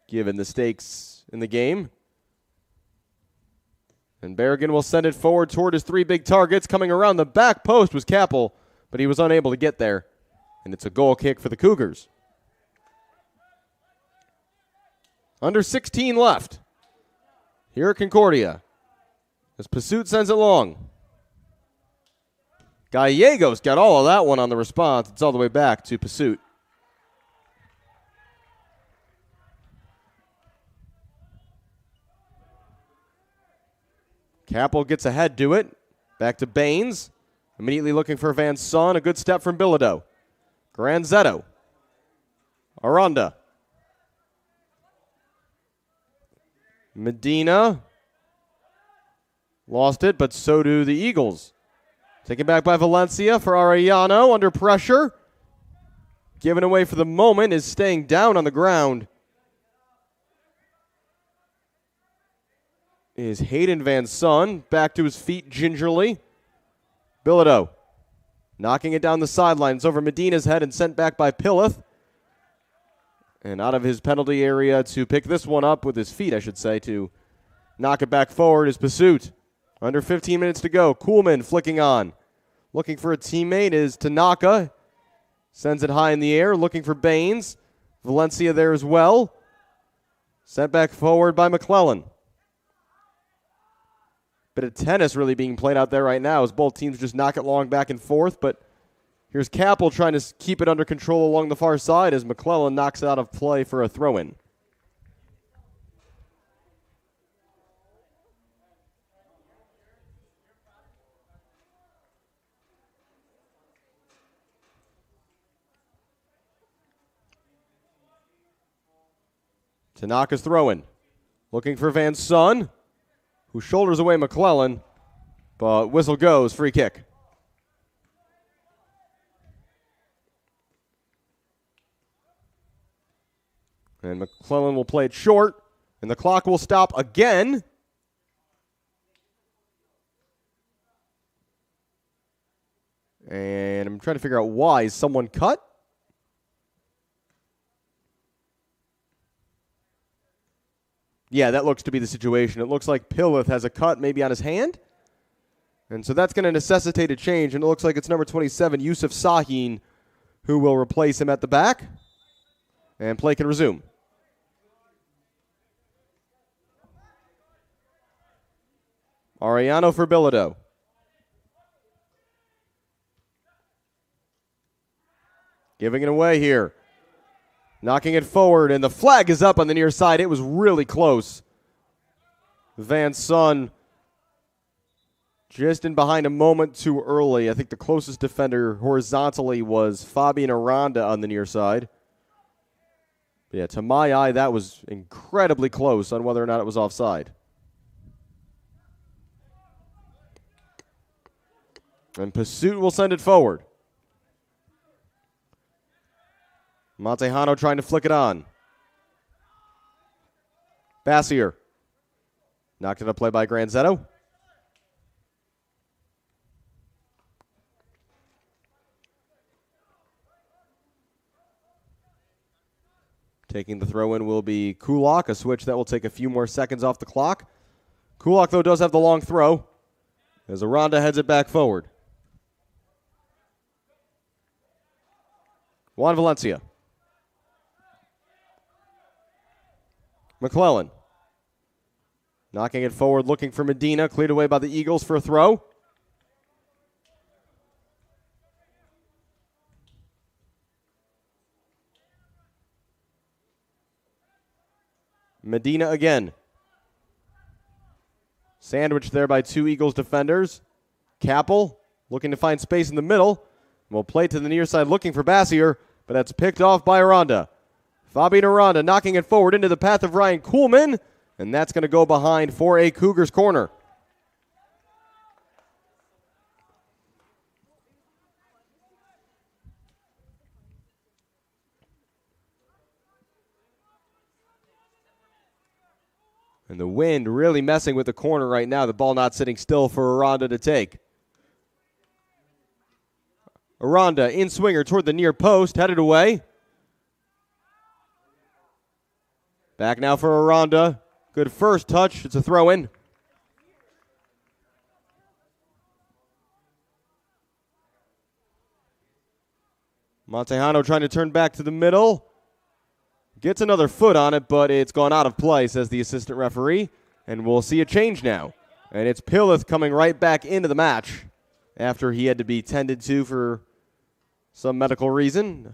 given the stakes in the game. And Barrigan will send it forward toward his three big targets. Coming around the back post was Kappel, but he was unable to get there. And it's a goal kick for the Cougars. Under 16 left here at Concordia as Pursuit sends it long. Gallegos got all of that one on the response. It's all the way back to Pursuit. Kappel gets ahead to it. Back to Baines. Immediately looking for Van Son. A good step from Bilodeau. Granzetto. Aranda. Medina. Lost it, but so do the Eagles. Taken back by Valencia for Arellano. Under pressure. Given away for the moment. Is staying down on the ground. Is Hayden Van Son. Back to his feet gingerly. Bilodeau. Knocking it down the sidelines over Medina's head and sent back by Pillith. And out of his penalty area to pick this one up with his feet, I should say, to knock it back forward is Pursuit. Under 15 minutes to go. Kuhlman flicking on. Looking for a teammate is Tanaka. Sends it high in the air. Looking for Baines. Valencia there as well. Sent back forward by McClellan. Bit of tennis really being played out there right now as both teams just knock it long back and forth. But here's Kappel trying to keep it under control along the far side as McClellan knocks it out of play for a throw-in. Tanaka's throwing. Looking for Van Son, who shoulders away McClellan, but whistle goes, free kick. And McClellan will play it short, and the clock will stop again. And I'm trying to figure out why. Is someone cut? Yeah, that looks to be the situation. It looks like Pillith has a cut maybe on his hand. And so that's going to necessitate a change. And it looks like it's number 27, Yusuf Sahin, who will replace him at the back. And play can resume. Arellano for Bilodeau. Giving it away here. Knocking it forward, and the flag is up on the near side. It was really close. Van Son just in behind a moment too early. I think the closest defender horizontally was Fabian Aranda on the near side. But yeah, to my eye, that was incredibly close on whether or not it was offside. And Pursuit will send it forward. Montejano trying to flick it on. Bassier. Knocked it up play by Granzetto. Taking the throw in will be Kulak, a switch that will take a few more seconds off the clock. Kulak, though, does have the long throw as Aranda heads it back forward. Juan Valencia. McClellan. Knocking it forward, looking for Medina. Cleared away by the Eagles for a throw. Medina again. Sandwiched there by two Eagles defenders. Kappel looking to find space in the middle. Will play to the near side looking for Bassier, but that's picked off by Aranda. Fabian Aranda knocking it forward into the path of Ryan Kuhlman, and that's going to go behind for a Cougars corner. And the wind really messing with the corner right now. The ball not sitting still for Aranda to take. Aranda in swinger toward the near post, headed away. Back now for Aranda. Good first touch. It's a throw in. Montejano trying to turn back to the middle. Gets another foot on it, but it's gone out of play, says the assistant referee. And we'll see a change now. And it's Pillith coming right back into the match after he had to be tended to for some medical reason.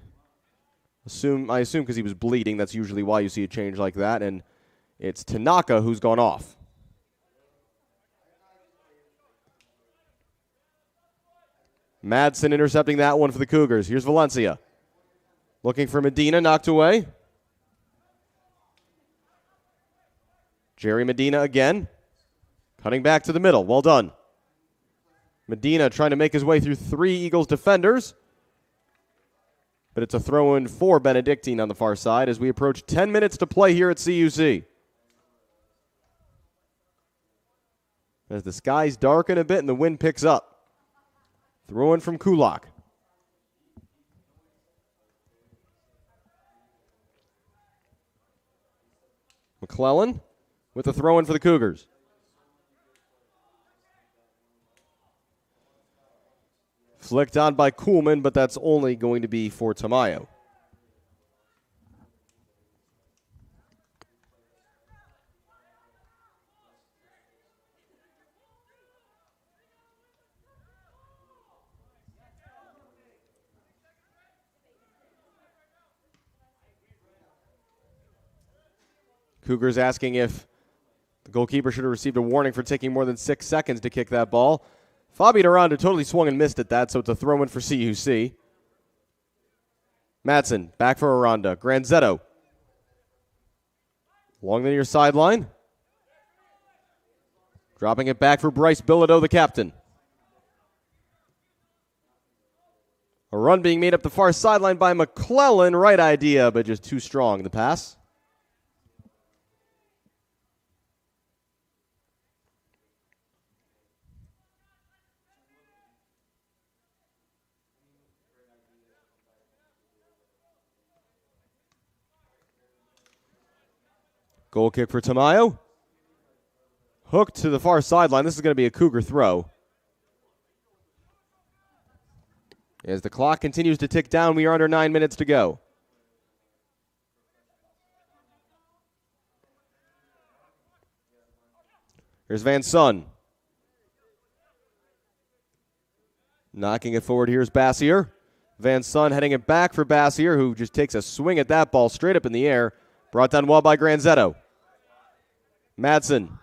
I assume because he was bleeding. That's usually why you see a change like that. And it's Tanaka who's gone off. Madsen intercepting that one for the Cougars. Here's Valencia. Looking for Medina, knocked away. Jerry Medina again. Cutting back to the middle. Well done. Medina trying to make his way through 3 Eagles defenders. But it's a throw-in for Benedictine on the far side as we approach 10 minutes to play here at CUC. As the skies darken a bit and the wind picks up. Throw-in from Kulak. McClellan with the throw-in for the Cougars. Flicked on by Kuhlman, but that's only going to be for Tamayo. Cougars asking if the goalkeeper should have received a warning for taking more than 6 seconds to kick that ball. Fabi Duranda totally swung and missed at that, so it's a throw-in for CUC. Madsen, back for Aranda. Granzetto. Along the near sideline. Dropping it back for Bryce Bilodeau, the captain. A run being made up the far sideline by McClellan. Right idea, but just too strong, the pass. Goal kick for Tamayo. Hooked to the far sideline. This is going to be a Cougar throw. As the clock continues to tick down, we are under 9 minutes to go. Here's Van Son. Knocking it forward, here's Bassier. Van Son heading it back for Bassier, who just takes a swing at that ball straight up in the air. Brought down well by Granzetto. Madsen.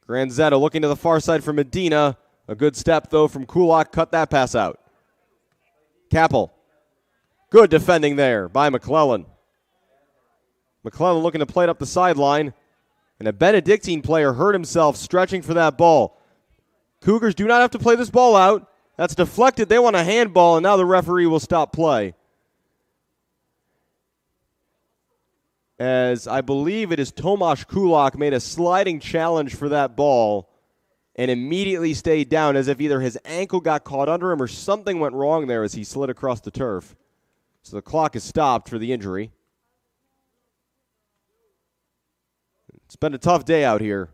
Granzetto looking to the far side for Medina. A good step, though, from Kulak. Cut that pass out. Capel. Good defending there by McClellan. McClellan looking to play it up the sideline. And a Benedictine player hurt himself stretching for that ball. Cougars do not have to play this ball out. That's deflected. They want a handball, and now the referee will stop play. As I believe it is Tomas Kulak made a sliding challenge for that ball and immediately stayed down as if either his ankle got caught under him or something went wrong there as he slid across the turf. So the clock is stopped for the injury. It's been a tough day out here.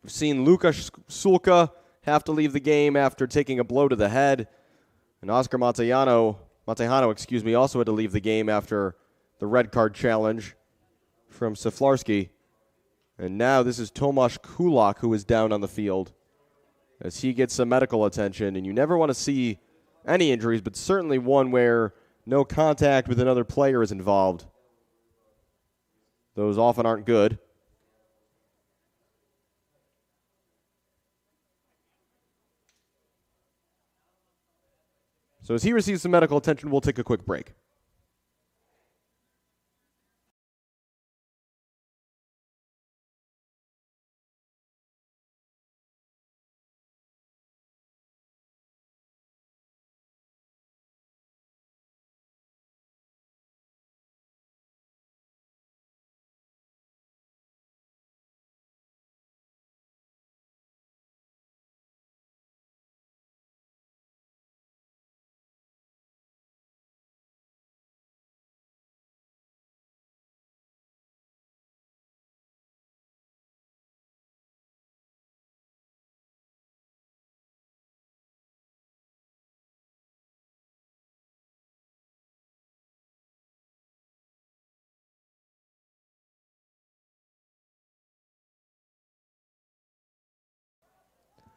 We've seen Lukas Sulka have to leave the game after taking a blow to the head. And Oscar Montejano, also had to leave the game after the red card challenge from Saflarski. And now this is Tomas Kulak who is down on the field as he gets some medical attention. And you never want to see any injuries, but certainly one where no contact with another player is involved. Those often aren't good. So as he receives some medical attention, we'll take a quick break.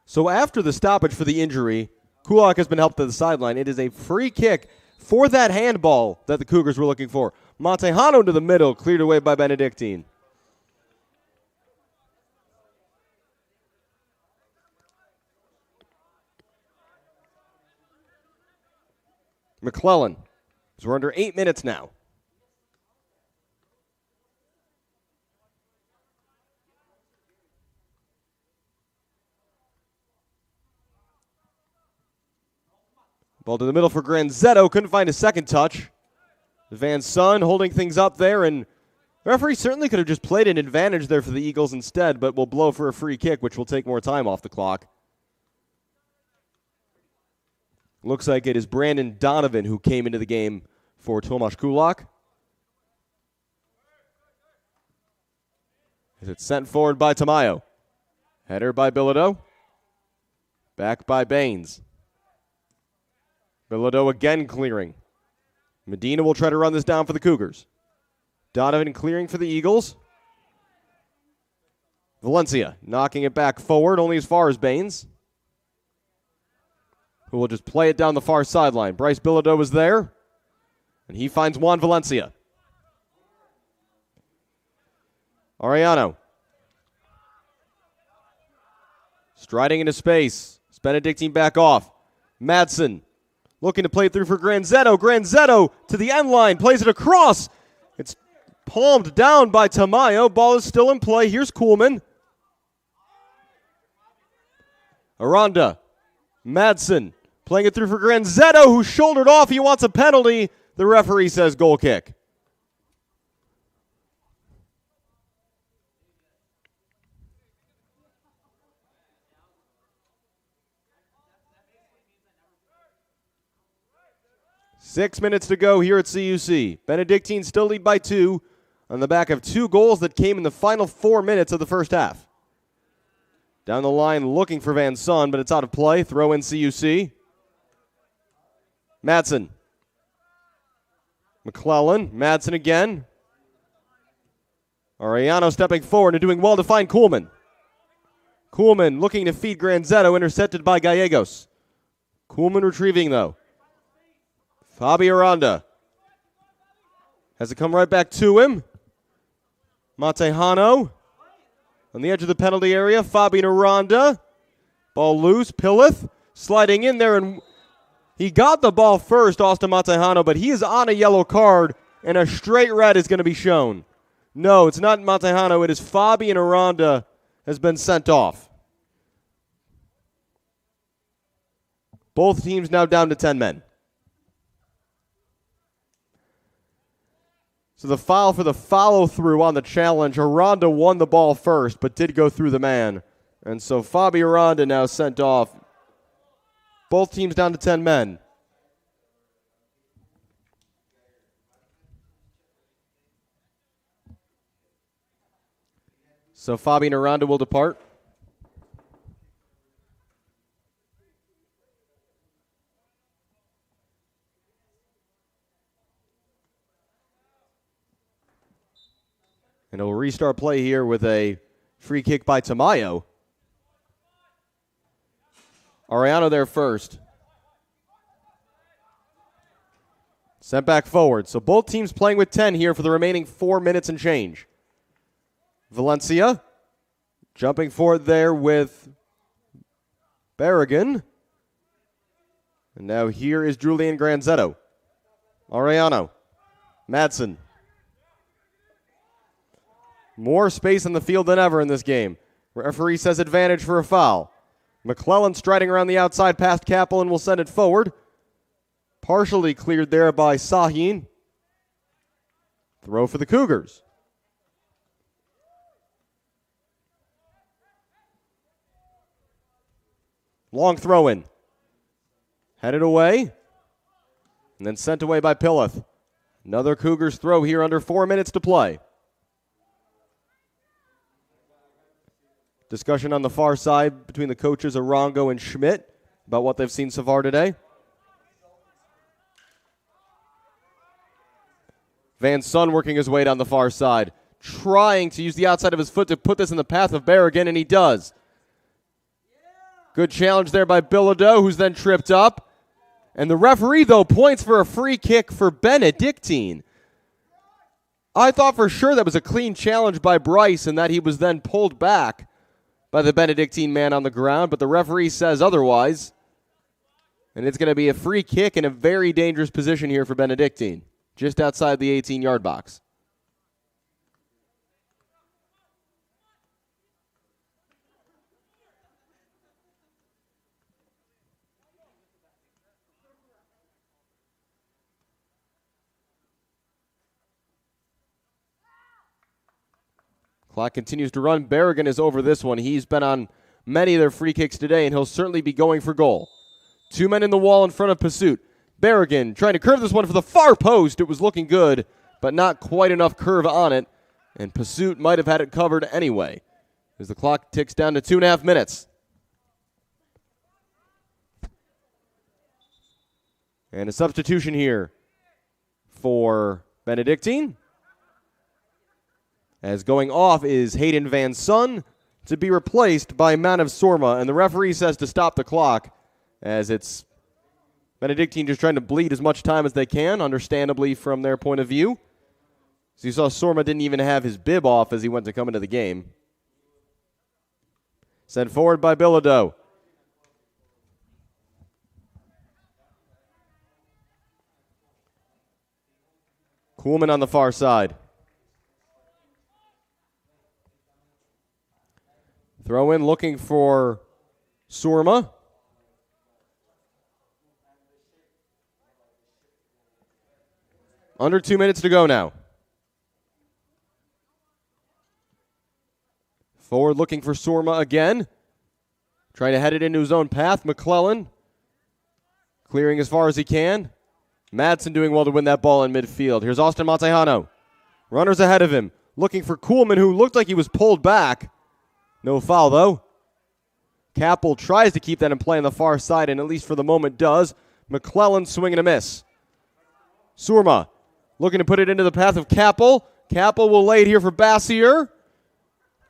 So after the stoppage for the injury, Kulak has been helped to the sideline. It is a free kick for that handball that the Cougars were looking for. Montejano to the middle, cleared away by Benedictine. McClellan. So we're under 8 minutes now. Ball to the middle for Granzetto. Couldn't find a second touch. Van Son holding things up there, and the referee certainly could have just played an advantage there for the Eagles instead, but will blow for a free kick, which will take more time off the clock. Looks like it is Brandon Donovan who came into the game for Tomas Kulak. As it's sent forward by Tamayo. Header by Bilodeau. Back by Baines. Bilodeau again clearing. Medina will try to run this down for the Cougars. Donovan clearing for the Eagles. Valencia knocking it back forward, only as far as Baines, who will just play it down the far sideline. Bryce Bilodeau is there, and he finds Juan Valencia. Arellano. Striding into space. It's Benedictine back off. Madsen looking to play it through for Granzetto. Granzetto to the end line, plays it across. It's palmed down by Tamayo. Ball is still in play. Here's Kuhlman. Aranda. Madsen playing it through for Granzetto, who shouldered off. He wants a penalty. The referee says goal kick. Six minutes to go here at CUC. Benedictine still lead by 2 on the back of 2 goals that came in the final 4 minutes of the first half. Down the line looking for Van Son, but it's out of play. Throw in CUC. Madsen. McClellan. Madsen again. Arellano stepping forward and doing well to find Kuhlman. Kuhlman looking to feed Granzetto, intercepted by Gallegos. Kuhlman retrieving though. Fabi Aranda has it come right back to him. Montejano on the edge of the penalty area. Fabi Aranda. Ball loose. Pillith sliding in there, and he got the ball first, Austin Montejano, but he is on a yellow card, and a straight red is going to be shown. No, it's not Montejano. It is Fabi, and Aranda has been sent off. Both teams now down to 10 men. So the foul for the follow-through on the challenge. Aranda won the ball first, but did go through the man. And so Fabi Aranda now sent off. Both teams down to 10 men. So Fabi and Aranda will depart. And it'll restart play here with a free kick by Tamayo. Arellano there first. Sent back forward. So both teams playing with 10 here for the remaining 4 minutes and change. Valencia jumping forward there with Barrigan. And now here is Julian Granzetto. Arellano. Madsen. More space on the field than ever in this game. Referee says advantage for a foul. McClellan striding around the outside past Kaplan will send it forward. Partially cleared there by Sahin. Throw for the Cougars. Long throw in. Headed away. And then sent away by Pillith. Another Cougars throw here under 4 minutes to play. Discussion on the far side between the coaches Arango and Schmidt about what they've seen so far today. Van Son working his way down the far side, trying to use the outside of his foot to put this in the path of Barrigan, and he does. Good challenge there by Bilodeau, who's then tripped up. And the referee, though, points for a free kick for Benedictine. I thought for sure that was a clean challenge by Bryce and that he was then pulled back by the Benedictine man on the ground, but the referee says otherwise. And it's going to be a free kick in a very dangerous position here for Benedictine, just outside the 18-yard box. Clock continues to run. Barrigan is over this one. He's been on many of their free kicks today, and he'll certainly be going for goal. 2 men in the wall in front of Pursuit. Barrigan trying to curve this one for the far post. It was looking good, but not quite enough curve on it, and Pursuit might have had it covered anyway, as the clock ticks down to 2.5 minutes. And a substitution here for Benedictine. As going off is Hayden Van Son to be replaced by Manav Sorma. And the referee says to stop the clock, as it's Benedictine just trying to bleed as much time as they can, understandably from their point of view. So you saw Sorma didn't even have his bib off as he went to come into the game. Sent forward by Bilodeau. Kuhlman on the far side. Throw in looking for Sorma. Under 2 minutes to go now. Forward looking for Sorma again. Trying to head it into his own path. McClellan clearing as far as he can. Madsen doing well to win that ball in midfield. Here's Austin Montejano. Runners ahead of him. Looking for Kuhlman, who looked like he was pulled back. No foul, though. Kappel tries to keep that in play on the far side, and at least for the moment does. McClellan swing and a miss. Sorma looking to put it into the path of Kappel. Kappel will lay it here for Bassier.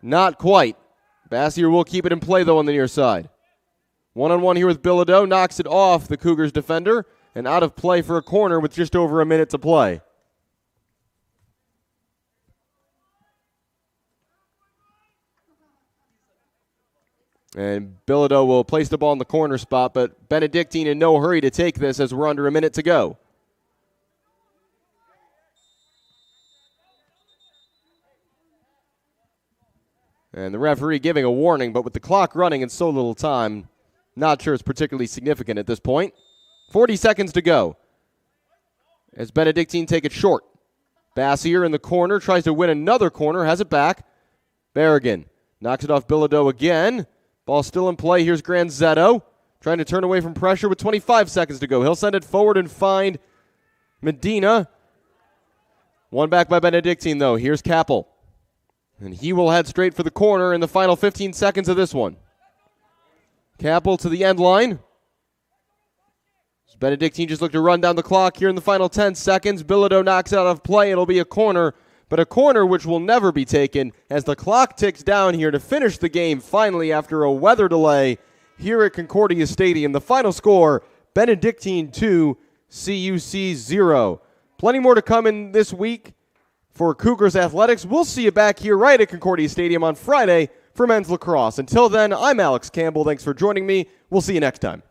Not quite. Bassier will keep it in play, though, on the near side. One-on-one here with Bilodeau. Knocks it off the Cougars defender, and out of play for a corner with just over a minute to play. And Bilodeau will place the ball in the corner spot, but Benedictine in no hurry to take this as we're under a minute to go. And the referee giving a warning, but with the clock running and so little time, not sure it's particularly significant at this point. 40 seconds to go as Benedictine take it short. Bassier in the corner, tries to win another corner, has it back. Barrigan knocks it off Bilodeau again. Ball still in play. Here's Granzetto trying to turn away from pressure with 25 seconds to go. He'll send it forward and find Medina. One back by Benedictine, though. Here's Kappel. And he will head straight for the corner in the final 15 seconds of this one. Kappel to the end line. Benedictine just looked to run down the clock here in the final 10 seconds. Bilodeau knocks it out of play. It'll be a corner, but a corner which will never be taken as the clock ticks down here to finish the game finally after a weather delay here at Concordia Stadium. The final score, Benedictine 2, CUC 0. Plenty more to come in this week for Cougars Athletics. We'll see you back here right at Concordia Stadium on Friday for men's lacrosse. Until then, I'm Alex Campbell. Thanks for joining me. We'll see you next time.